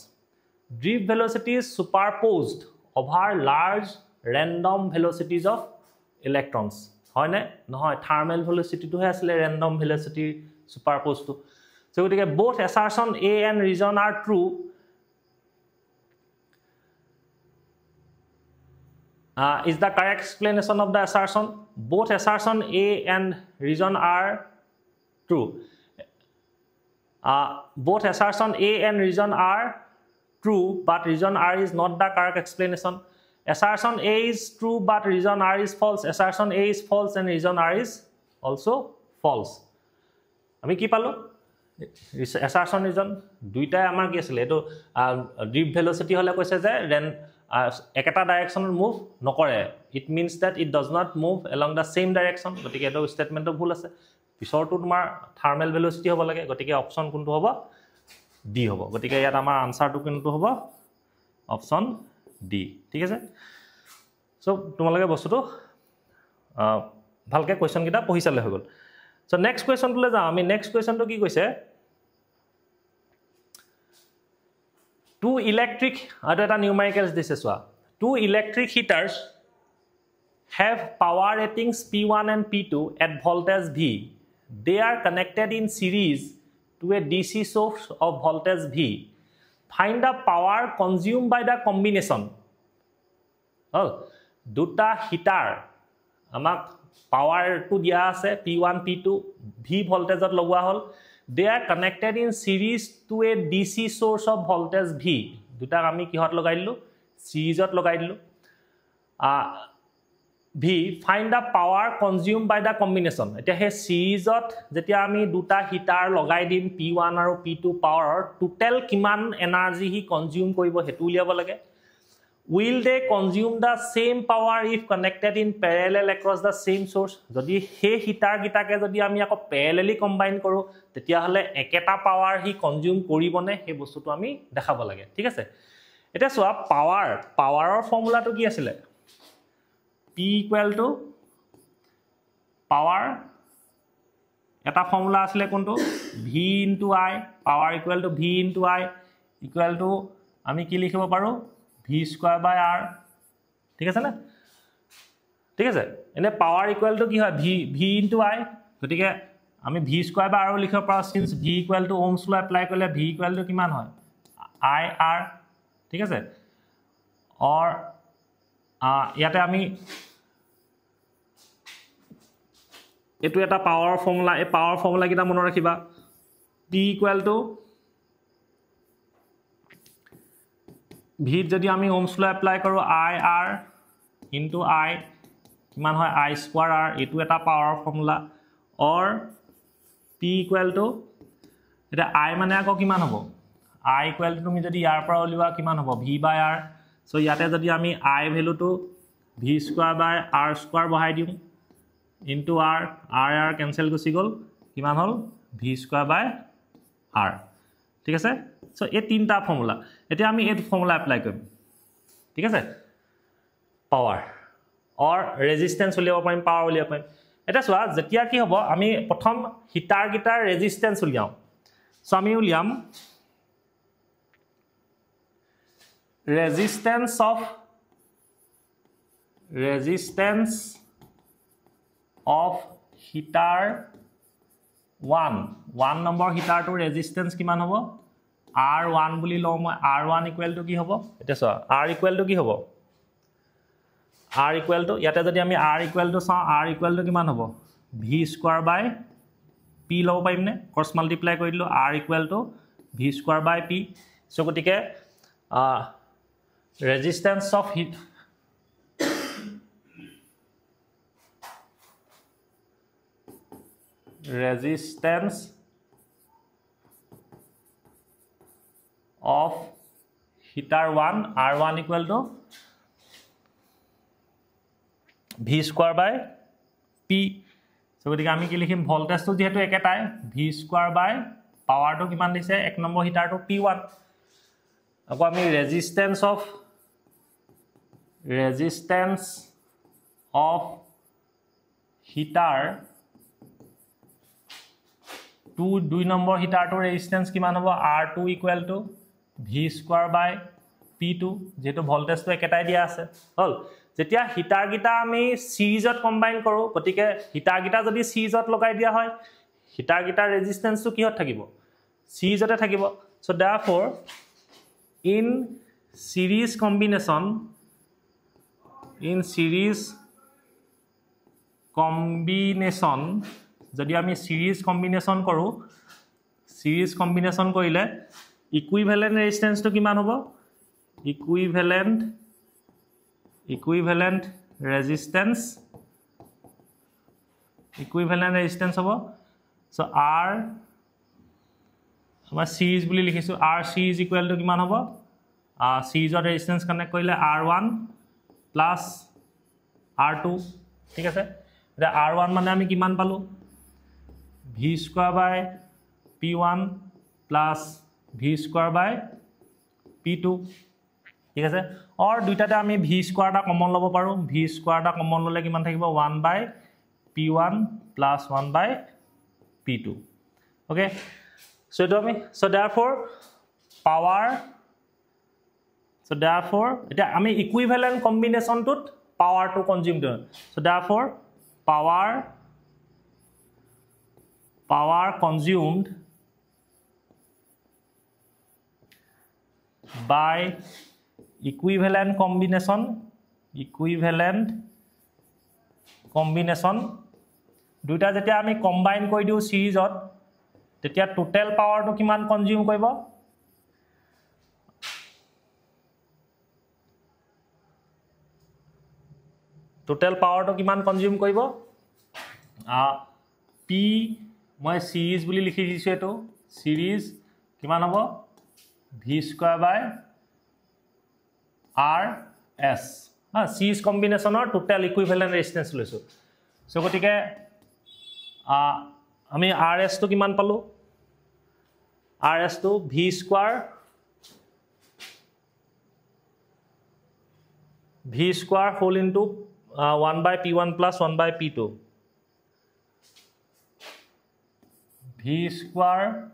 drift velocity is superposed over large random velocities of electrons হয় নে নহয় thermal velocity টো আছিল random velocity superposed to so গতিকে both assertion A and reason are true is the correct explanation of the assertion both assertion A and reason are true both assertion A and reason are true but region R is not the correct explanation. Assertion A is true but region R is false. Assertion A is false and region R is also false. আমি কি পালো assertion region দুইটাই আমাৰ কি আছিল এটো drift velocity হলে কৈছে যে একটা ডাইৰেকশনত মুভ নকৰে it means that it does not move along the same direction গতিকে এটো স্টেটমেন্টটো ভুল আছে পিছৰটো তোমাৰ থাৰ্মেল ভেলোসিটি হ'ব লাগে গতিকে অপচন কোনটো হ'ব ডি হ'ব গতিকে ইয়াত আমাৰ আনসাৰটো কোনটো হ'ব অপচন ডি ঠিক আছে সো তোমালোকে বস্তুটো ভালকে কোৱেশ্চন কিটা পঢ়ি চালে হৈ গল সো নেক্সট কোৱেশ্চনটো লৈ যাও আমি নেক্সট কোৱেশ্চনটো কি কৈছে two electric আৰু এটা নিউমেৰিকেলছ দিছে সোৱা two electric heaters have power ratings P1 and P2 at voltage V. They are connected in series to a DC source of voltage V. Find the power consumed by the combination. Oh, দুটা heater আমাক power to দিয়া আছে P1 P2 V voltageত লগোৱা হল. They are connected in series to a DC source of voltage V. দুটা আমি কিহত লগাই দিলো সিৰিজত লগাই দিলো V find the power consumed by the combination. এতিয়া হে সিৰিজত যেতিয়া আমি দুটা হিটাৰ লগাই দিম P1 আৰু P2 পাৱাৰ টোটাল কিমান এনাৰ্জি হি কনজিউম কৰিব হেতু উলিয়াব লাগে will they consume the same power if connected in parallel across the same source যদি হে হিটাৰ গিটাকে যদি আমি আকৌ প্যাৰেলেলি কম্বাইন কৰো তেতিয়া হলে একেটা পাৱাৰ হি কনজিউম কৰিবনে হে বস্তুটো আমি দেখাব লাগে ঠিক আছে এটা সোৱা পাৱাৰৰ ফৰ্মুলাটো কি আছিল P equal to power এটা ফৰ্মুলা আছিল কোনটো V into I power equal to V into I equal to আমি কি লিখিব পাৰো V square by R ঠিক আছে না ঠিক আছে এনে পাৱাৰ ইকুৱেল টু কি হয় V into I গতিকে আমি V square by R লিখিব পাৰো since V equal to ohms law apply কৰিলে V equal to কিমান হয় I R ঠিক আছে or ইয়াতে আমি এটো এটা পাৱাৰ ফৰ্মুলা এই পাৱাৰ ফৰ্মুলা কিটা মনত ৰাখিবা P equal to V যদি আমি ohms law apply কৰো I R into I কিমান হয় I square R এটো এটা power formula or P equal to এটা I মানে আকৌ কিমান হ'ব I equal to তুমি যদি ইয়াৰ পৰা উলিওৱা কিমান হ'ব V by R সো ইয়াতে যদি আমি I ভ্যালুটো V square by R square বহাই দিম into R R cancel গুছি গল কিমান হল V square by R ঠিক আছে সো এই তিনটা ফৰ্মুলা এতিয়া আমি এই ফৰ্মুলা এপ্লাই কৰিম ঠিক আছে পাৱাৰ or ৰেজিস্ট্যান্স উলিয়াব পাৰিম পাৱাৰ উলিয়াব পাৰিম এটা সোৱা যেতিয়া কি হ'ব আমি প্ৰথম হিটাৰ গিটাৰ ৰেজিস্ট্যান্স উলিয়াম সো আমি উলিয়াম resistance of heater 1 number heater to resistance কিমান হ'ব R1 বুলি লও মই R1 equal to কি হ'ব এটা সো R equal to কি হ'ব R equal to ইয়াতে যদি আমি R equal to চাও R equal to কিমান হ'ব V square by P লও পাইম নে ক্ৰস মাল্টিপ্লাই কৰি দিলো R equal to V square by P so গতিকে resistance of heat resistance of heater 1 R1 equal to V square by P so গতিকে আমি কি লিখিম ভোল্টেজটো যেহেতু একেটাই V square by পাৱাৰটো কিমান দিছে এক নম্বৰ হিটাৰটো P1 আকৌ আমি resistance of heater 2 নম্বৰ হিটাৰটো ৰেজিস্ট্যান্স কিমান হ'ব R2 equal to V square by P2 যেটো ভোল্টেজটো একেটাই দিয়া আছে হল যেতিয়া হিটাৰ গিটা আমি সিৰিজত কম্বাইন কৰো গতিকে হিটাৰ গিটা যদি সিৰিজত লগাই দিয়া হয় হিটাৰ গিটাৰ ৰেজিস্ট্যান্সটো কিহত থাকিব সিৰিজতে থাকিব so therefore in series combination যদি আমি series combination কৰো কৰিলে ইকুইভ্যালেন্ট ৰেজিস্ট্যান্সটো কিমান হ'ব ইকুইভ্যালেন্ট ৰেজিস্ট্যান্স হ'ব সো R আমাৰ সিৰিজ বুলি লিখিছো R সিৰিজ ইকুৱেল টু কিমান হ'ব সিৰিজৰ ৰেজিস্ট্যান্স কানেক্ট কৰিলে R1 প্লাস R2 ঠিক আছে এটা R1 মানে আমি কিমান পালো v square by p1 plus v square by p2 ঠিক আছে और দুইটাতে আমি v square টা কমন লব পাৰো v square টা কমন ললে কিমান থাকিব 1 by p1 plus 1 by p2 okay so therefore এটা আমি ইকুইভ্যালেন্ট কম্বিনেশন টুত power to consume so therefore power consumed by equivalent combination দুইটা যেতিয়া আমি কম্বাইন কৰি দিও সিৰিজত তেতিয়া টোটাল পাৱাৰ টো কিমান কনজিউম কৰিব টোটাল পাৱাৰ টো কিমান কনজিউম কৰিব p মই সিৰিজ বুলি লিখি দিছো এটো সিৰিজ কিমান হ'ব v square by rs series কম্বিনেশনৰ টোটাল ইকুইভ্যালেন্ট ৰেজিস্ট্যান্স লৈছো সো গটিকে আমি rs টো কিমান পালো rs টো v square whole into 1 by p1 plus 1 by p2 v square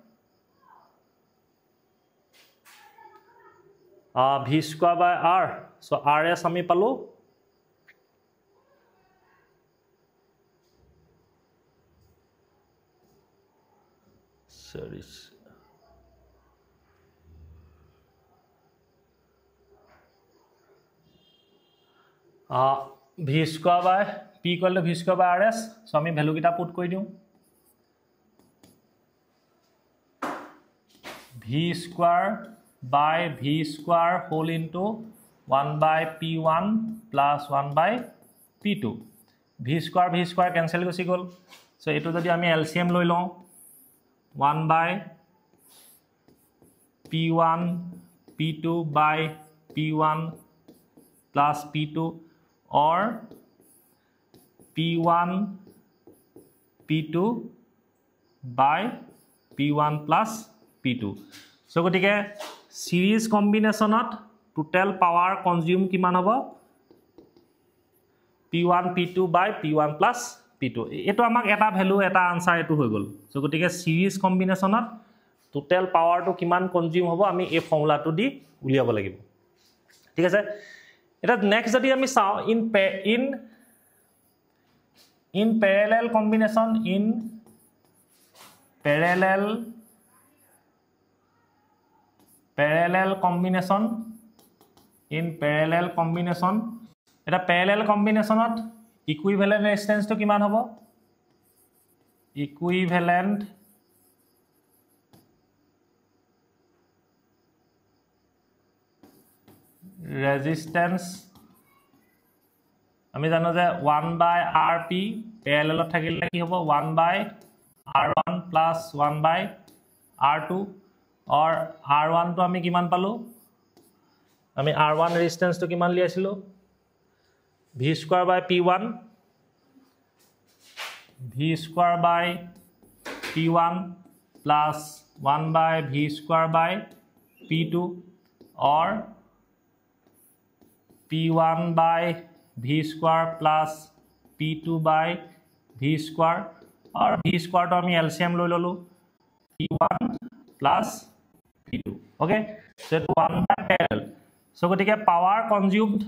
by r so rs আমি পালো sorry v square by p equal to v square by rs so আমি ভ্যালু কিটা পুট কৰি দিও v square by v square whole into 1 by p1 plus 1 by p2 v square cancel গুছি গল so এটো যদি আমি LCM লৈ লওঁ 1 by p1 p2 by p1 plus p2 or p1 p2 by p1 plus p2 so গটিকে series কম্বিনেশনত total power consume কিমান হ'ব p1 p2 by p1 plus p2 এটো আমাক এটা ভ্যালু এটা আনসাৰ এটো হৈ গল সো গটিকে সিৰিজ কম্বিনেশনত টোটাল পাৱাৰ টো কিমান কনজিউম হ'ব আমি এই ফৰ্মুলাটো দি উলিয়াব লাগিব ঠিক আছে এটা নেক্সট যদি আমি চাও in parallel combination এটা parallel combinationত equivalent resistance to কিমান হ'ব equivalent resistance আমি জানো যে 1 by rp parallel থাকিলে কি হ'ব 1 by r1 plus 1 by r2 or r1 তো আমি কিমান পালো আমি r1 resistance তো কিমান লিয়াছিলো v square by p1 plus 1 by v square by p2 or p1 by v square plus p2 by v square or v square to ami LCM loi lolu p1 plus p2 okay so 1 by parallel so gotike power consumed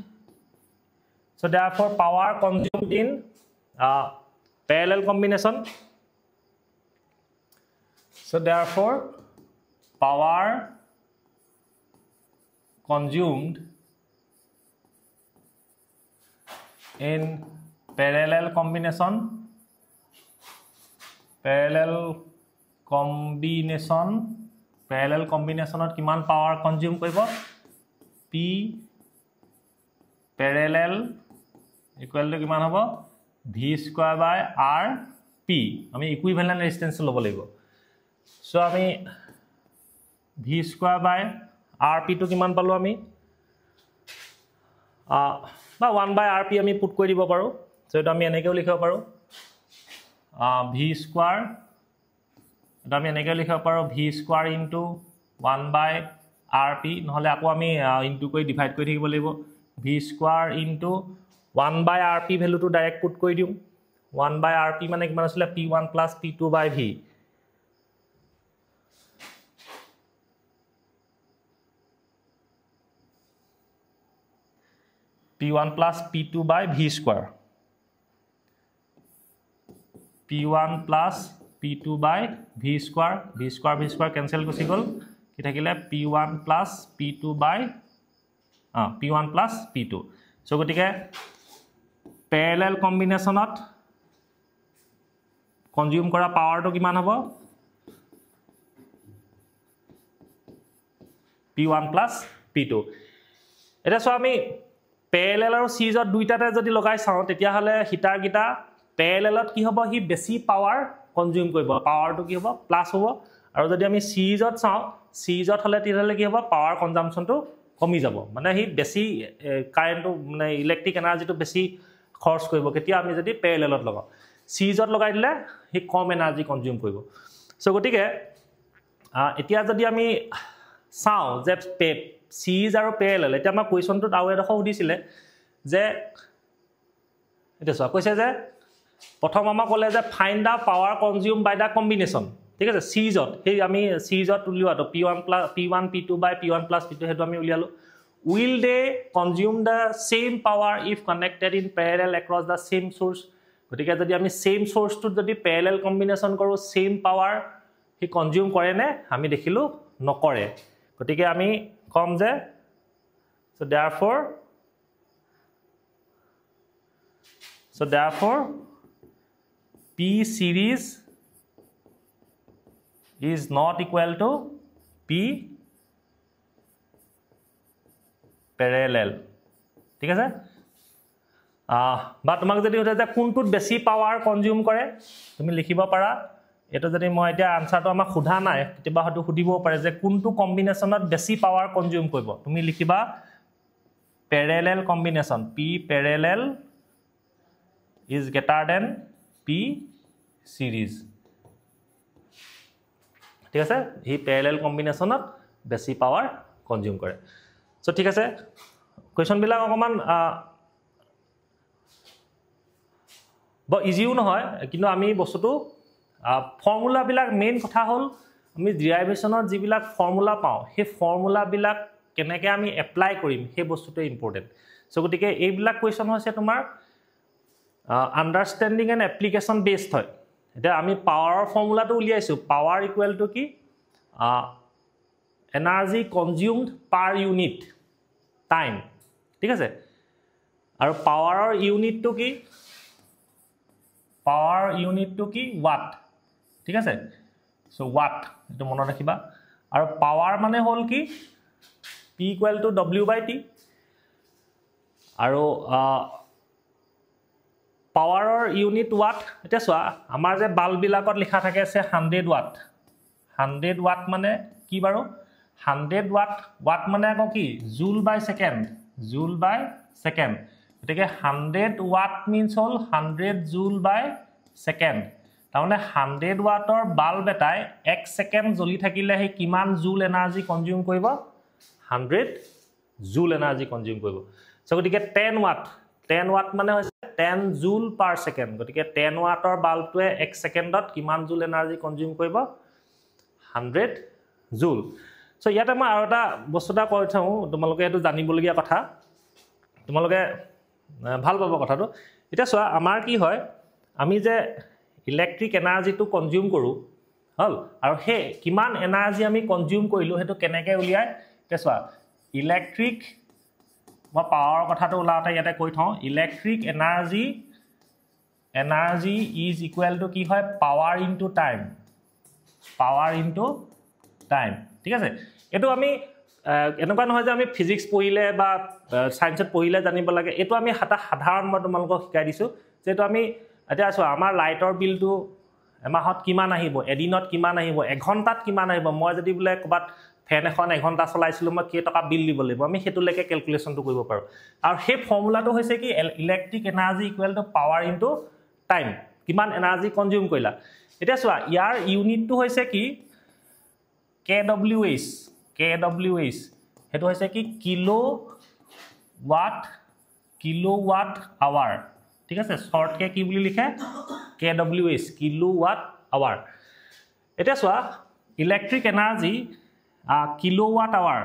so therefore power consumed in parallel combination so therefore power consumed in parallel combination প্যাৰেলেল কম্বিনেশ্যনত কিমান power consume কৰিব P প্যাৰেলেল equal to কিমান হ'ব V square বাই R P আমি equivalent ৰেজিস্ট্যান্স ল'ব লাগিব so আমি V square বাই R P টো কিমান পালো আমি বা 1 বাই R P আমি পুট কৰি দিব পাৰো সো এটা আমি এনেকেও লিখিব পাৰো V স্কয়াৰ এটা আমি এনেকৈ লিখিব পাৰো V স্কয়াৰ ইনটু 1 বাই R P নহলে আকৌ আমি ইনটু কৰি ডিভাইড কৰি থাকিব লাগিব V স্কয়াৰ ইনটু 1 বাই R P ভ্যালুটো ডাইৰেক্ট পুট কৰি দিও 1 বাই R P মানে কিমান আছিল P1 plus P2 by V P1 plus P2 by V square P1 plus P2 by V square cancel গুছি গল কি থাকিলে P1 plus P2 by P1 plus P2 so গটিকে প্যাৰেলেল কম্বিনেশ্যনত consume কৰা পাৱাৰটো কিমান হ'ব P1 plus P2 এটা সো আমি প্যাৰেলেল আৰু সিৰিজত দুইটাতে যদি লগাই চাও তেতিয়া হলে হিটাৰ গিটা প্যাৰেলেলত কি হ'ব হি বেছি পাৱাৰ কনজিউম কৰিব পাৱাৰটো কি হ'ব প্লাস হ'ব আৰু যদি আমি সিৰিজত চাও সিৰিজত হলে তিহলে কি হ'ব পাৱাৰ কনজাম্পশনটো কমি যাব মানে হি বেছি কাৰেন্টটো মানে ইলেক্ট্ৰিক এনাৰ্জিটো বেছি খৰচ কৰিব কেতিয়া আমি যদি প্যাৰেলেলত লগাও সিৰিজত লগাই দিলে হি কম এনাৰ্জি কনজিউম কৰিব সো গটিকে এতিয়া যদি আমি চাও যে সিৰিজ আৰু প্যাৰেলেল এটা আমাৰ কোৱেশ্চনটোত আৰু এটা সুধিছিলে যে এটা সব কৈছে যে প্ৰথম আমাক ক'লে যে find the power consume by the combination ঠিক আছে সিৰিজত হেই আমি সিৰিজত উলিয়াটো P1 P2 বাই P1 plus P2 হেতু আমি উলিয়ালো will they consume the same power if connected in parallel across the same source গতিকে যদি আমি same source টো যদি parallel combination কৰো same power হি কনজিউম কৰে নে আমি দেখিলো নকৰে গতিকে আমি কম যে so therefore P series is not equal to P parallel ঠিক আছে বা তোমাক যদি হতে যে কোনটোত বেছি পাৱাৰ কনজিউম কৰে তুমি লিখিব পাৰা এটা যদি মই এতিয়া আনসাৰটো আমাক খুধা নাই কিবা হয়তো খুদিব পাৰে যে কোনটো কম্বিনেশ্যনত বেছি পাৱাৰ কনজিউম কৰিব তুমি লিখিবা parallel combination P parallel is greater than P series ঠিক আছে এই প্যাৰেলেল কম্বিনেশ্যনত বেছি পাৱাৰ কনজিউম কৰে সো ঠিক আছে কোৱেশ্চন বিলাক অকমান ব ইজিও নহয় কিন্তু আমি বস্তুটো ফৰ্মুলা বিলাক মেইন কথা হল আমি ডেৰিভেশ্যনৰ যিবিলাক ফৰ্মুলা পাও সেই ফৰ্মুলা বিলাক কেনেকৈ আমি এপ্লাই কৰিম সেই বস্তুটো ইম্পৰ্টেন্ট সো গতিকে এই বিলাক কোৱেশ্চন হৈছে তোমাৰ আন্ডাৰষ্টেণ্ডিং এণ্ড এপ্লিকেশ্যন বেসড হয় এটা আমি পাৱাৰৰ ফৰ্মুলাটো উলিয়াইছো পাৱাৰ ইকুৱেল টু কি এনাৰ্জি কনজিউমড পাৰ ইউনিট টাইম ঠিক আছে আৰু পাৱাৰৰ ইউনিটটো কি পাৱাৰ ইউনিটটো কি ওয়াট ঠিক আছে সো ওয়াট এটো মনত ৰাখিবা আৰু পাৱাৰ মানে হল কি P ইকুৱেল টু W/T আৰু পাৱাৰৰ ইউনিট ওয়াট এটা সোয়া আমাৰ যে বাল্ব বিলাকত লিখা থাকে আছে 100 ওয়াট মানে কি বাৰু 100 ওয়াট মানে আকৌ কি জুল বাই সেকেন্ড গতিকে 100 ওয়াট মিন্স হল 100 জুল বাই সেকেন্ড তাৰমানে 100 ওয়াটৰ বাল্ব এটাই 1 সেকেন্ড জ্বলি থাকিলে হে কিমান জুল এনাৰ্জি কনজিউম কৰিব 100 জুল এনাৰ্জি কনজিউম কৰিব সো গতিকে 10 ওয়াট মানে হৈছে 10 জুল পাৰ সেকেন্ড গতিকে 10 ওয়াটৰ বাল্বটোৱে 1 সেকেন্ডত কিমান জুল এনাৰ্জি কনজিউম কৰিব 100 জুল সো ইয়াতে মই আৰু এটা বস্তুটা কৈ থাও তোমালোকে এটো জানিবলগীয়া কথা তোমালোকে ভাল পাব কথাটো এটা সোয়া আমাৰ কি হয় আমি যে ইলেক্ট্ৰিক এনাৰ্জিটো কনজিউম কৰো হল আৰু হে কিমান এনাৰ্জি আমি কনজিউম কৰিলো হেতু কেনেকৈ উলিয়াই এটা সোয়া ইলেক্ট্ৰিক মই পাৱাৰ কথাটো উলাতে ইয়াতে কৈ থাও electric energy is equal to কি হয় পাৱাৰ ইনটু টাইম টাইম ঠিক আছে এটো আমি এনেকুৱা নহয় যে আমি ফিজিক্স পঢ়িলে বা সায়েন্সত পঢ়িলে জানিব লাগে এটো আমি সাধাৰণ মই তোমালোকক শিকাই দিছো যে এটো আমি এতিয়া আছো আমাৰ লাইটৰ বিলটো এমাহত কিমান আহিব এদিনত কিমান আহিব এঘণ্টাত কিমান আহিব মই যদি বোলে কবাত ফেন এখন এঘণ্টা চলাইছিলো মই কি টকা বিল দিব লাগিব আমি হেতু লেকে ক্যালকুলেশনটো কৰিব পাৰো আৰু সেই ফৰ্মুলাটো হৈছে কি electric energy equal to power into time কিমান এনাৰ্জি কনজিউম কৰিলা এতিয়া চোৱা ইয়াৰ ইউনিটটো হৈছে কি kWh হেতু হৈছে কি কিলোৱাট আৱাৰ ঠিক আছে শৰ্ট কে কি বুলি লিখে kWh কিলোৱাট আৱাৰ এটা চোৱা electric energy kilowatt hour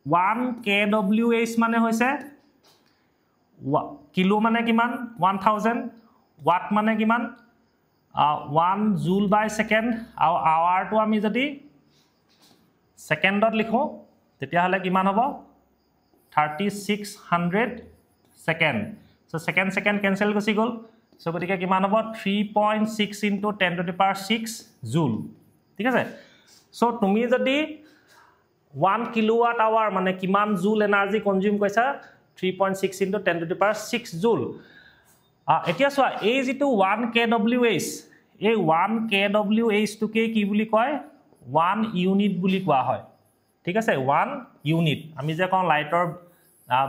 1 kWh মানে হৈছে কিলো মানে কিমান 1000 ওয়াট মানে কিমান 1 জুল বাই সেকেন্ড আৰু আৱাৰটো আমি যদি সেকেন্ডত লিখো তেতিয়া হলে কিমান হ'ব 3600 সেকেন্ড সো সেকেন্ড ক্যান্সেল গুছি গল সো গতিকে কিমান হ'ব 3.6 into 10 to the power 6 জুল ঠিক আছে সো তুমি যদি 1 কিলোৱাট আৱাৰ মানে কিমান জুল এনাৰ্জি কনজিউম কৰিছা 3.6 into 10 to the power 6 জুল এতিয়া চোৱা এই যেটো 1 kWh এই 1 kWh টুকে কি বুলি কয় 1 ইউনিট বুলি কোৱা হয় ঠিক আছে 1 ইউনিট আমি যে কোন লাইটৰ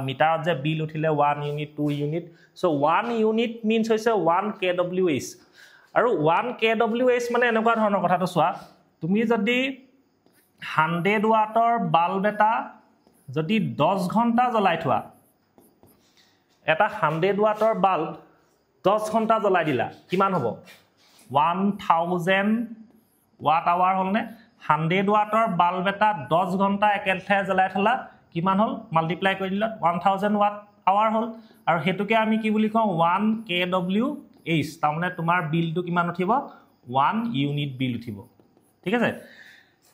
মিটাৰত যে বিল উঠিলে 1 unit 2 unit so 1 unit means হৈছে 1 kWh আৰু 1 kWh মানে এনেকুৱা ধৰণৰ কথাটো চোৱা তুমি যদি 100 ওয়াটৰ বাল্ব এটা যদি 10 ঘন্টা জ্বলাই থোৱা এটা 100 ওয়াটৰ বাল্ব 10 ঘন্টা জ্বলাই দিলা কিমান হ'ব 1000 ওয়াট আৱাৰ হলনে 100 ওয়াটৰ বাল্ব এটা 10 ঘন্টা একেলঠাই জ্বলাই থলা কিমান হল মাল্টিপ্লাই কৰি দিলা 1000 ওয়াট আৱাৰ হল আৰু হেতুকে আমি কি বুলি কওঁ 1 kWh তাৰমানে তোমাৰ বিলটো কিমান উঠিব 1 ইউনিট বিল উঠিব ঠিক আছে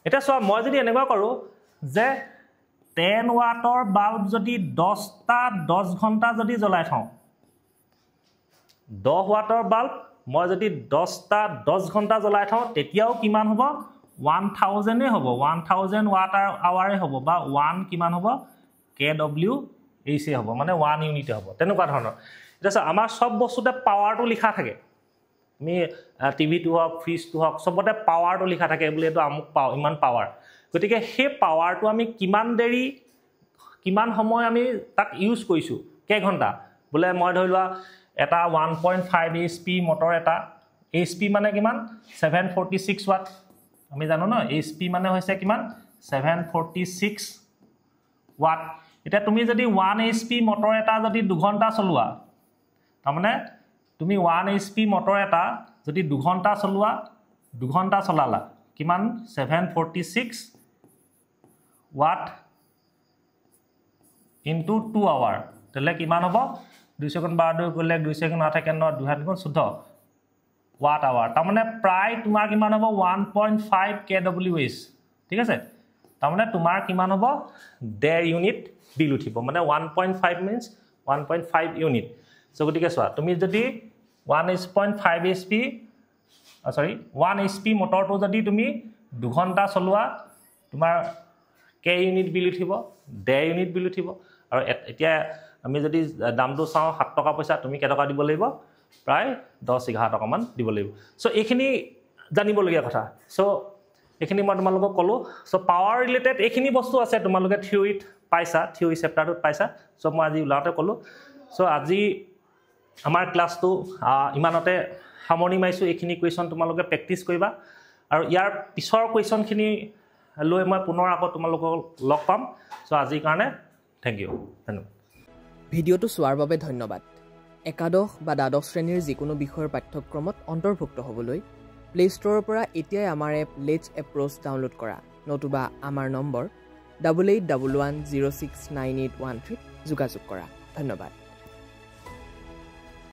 এটা চোৱা মই যদি এনেকুৱা কৰো যে 10 ওয়াটৰ বাল্ব যদি 10 ঘন্টা যদি জ্বলাই থওঁ 10 ওয়াটৰ বাল্ব মই যদি 10 ঘন্টা জ্বলাই থওঁ তেতিয়াও কিমান হ'ব 1000 এ হ'ব 1000 ওয়াট আৱাৰে হ'ব বা 1 কিমান হ'ব kWh হ'ব মানে 1 ইউনিট হ'ব তেনেকুৱা ধৰণৰ এটা আমাৰ সব বস্তুতে পাৱাৰটো লিখা থাকে আমি টিভি টু হক ফ্ৰিজ টু হক সবতে পাৱাৰটো লিখা থাকে বুলি এটো আমুক পাও ইমান পাৱাৰ গতিকে হে পাৱাৰটো আমি কিমান দেৰি কিমান সময় আমি তাক ইউজ কৰিছো কেই ঘন্টা বলে মই ধৰিলোৱা এটা 1.5 HP মোটৰ এটা HP মানে কিমান 746 ওয়াট আমি জানো ন HP মানে হৈছে কিমান 746 ওয়াট এটা তুমি যদি 1 HP মোটৰ এটা যদি 2 ঘন্টা চলোৱা তাৰমানে তুমি 1 HP মোটৰ এটা যদি 2 ঘন্টা চলোৱা 2 ঘন্টা চলালা কিমান 746 ওয়াট into 2 hour তেলে কিমান হ'ব 2 সেকেন্ড 12 কৰিলে 2 সেকেন্ড 8 সেকেন্ড 2 গুণ 14 ওয়াট আৱাৰ তাৰমানে প্ৰায় তোমাৰ কিমান হ'ব 1.5 kWh ঠিক আছে তাৰমানে তোমাৰ কিমান হ'ব 1.5 ইউনিট বিল উঠিব মানে 1.5 মিন্স 1.5 ইউনিট সো গতিকে চোৱা তুমি যদি 1.5 HP 1 HP মোটৰটো যদি তুমি 2 ঘন্টা চলোৱা তোমাৰ কে ইউনিট বিল উঠিব 1.5 ইউনিট বিল উঠিব আৰু এতিয়া আমি যদি দামটো চাও 7 টকা পইচা তুমি কে টকা দিব লাগিব প্ৰায় 10-11 টকা মান দিব লাগিব সো এইখিনি জানিব লগিয়া কথা সো এইখিনি মই তোমালোকক কলো সো পাৱাৰ ৰিলেটেড এইখিনি বস্তু আছে তোমালোকে থিওৰিত পাইছা থিওৰি চেপ্টাৰটোত পাইছা সো মই আজি উলাতে কলো সো আজি আমাৰ ক্লাসটো ইমানতে সামৰণি মাইছো এইখিনি কোৱেশ্চন তোমালোকে প্ৰেক্টিস কৰিবা আৰু ইয়াৰ পিছৰ কোৱেশ্চনখিনি লৈ মই পুনৰ আকৌ তোমালোকক লগ পাম সো আজিৰ কাৰণে থ্যাংক ইউ ধন্যবাদ ভিডিওটো চোৱাৰ বাবে ধন্যবাদ একাদশ বা দ্বাদশ শ্ৰেণীৰ যিকোনো বিষয়ৰ পাঠ্যক্ৰমত অন্তৰ্ভুক্ত হ'বলৈ প্লে ষ্টৰৰ পৰা এতিয়াই আমাৰ এপ লেটছ এপ্ৰ'চ ডাউনলোড কৰা নতুবা আমাৰ নম্বৰ 8811069813 যোগাযোগ কৰা ধন্যবাদ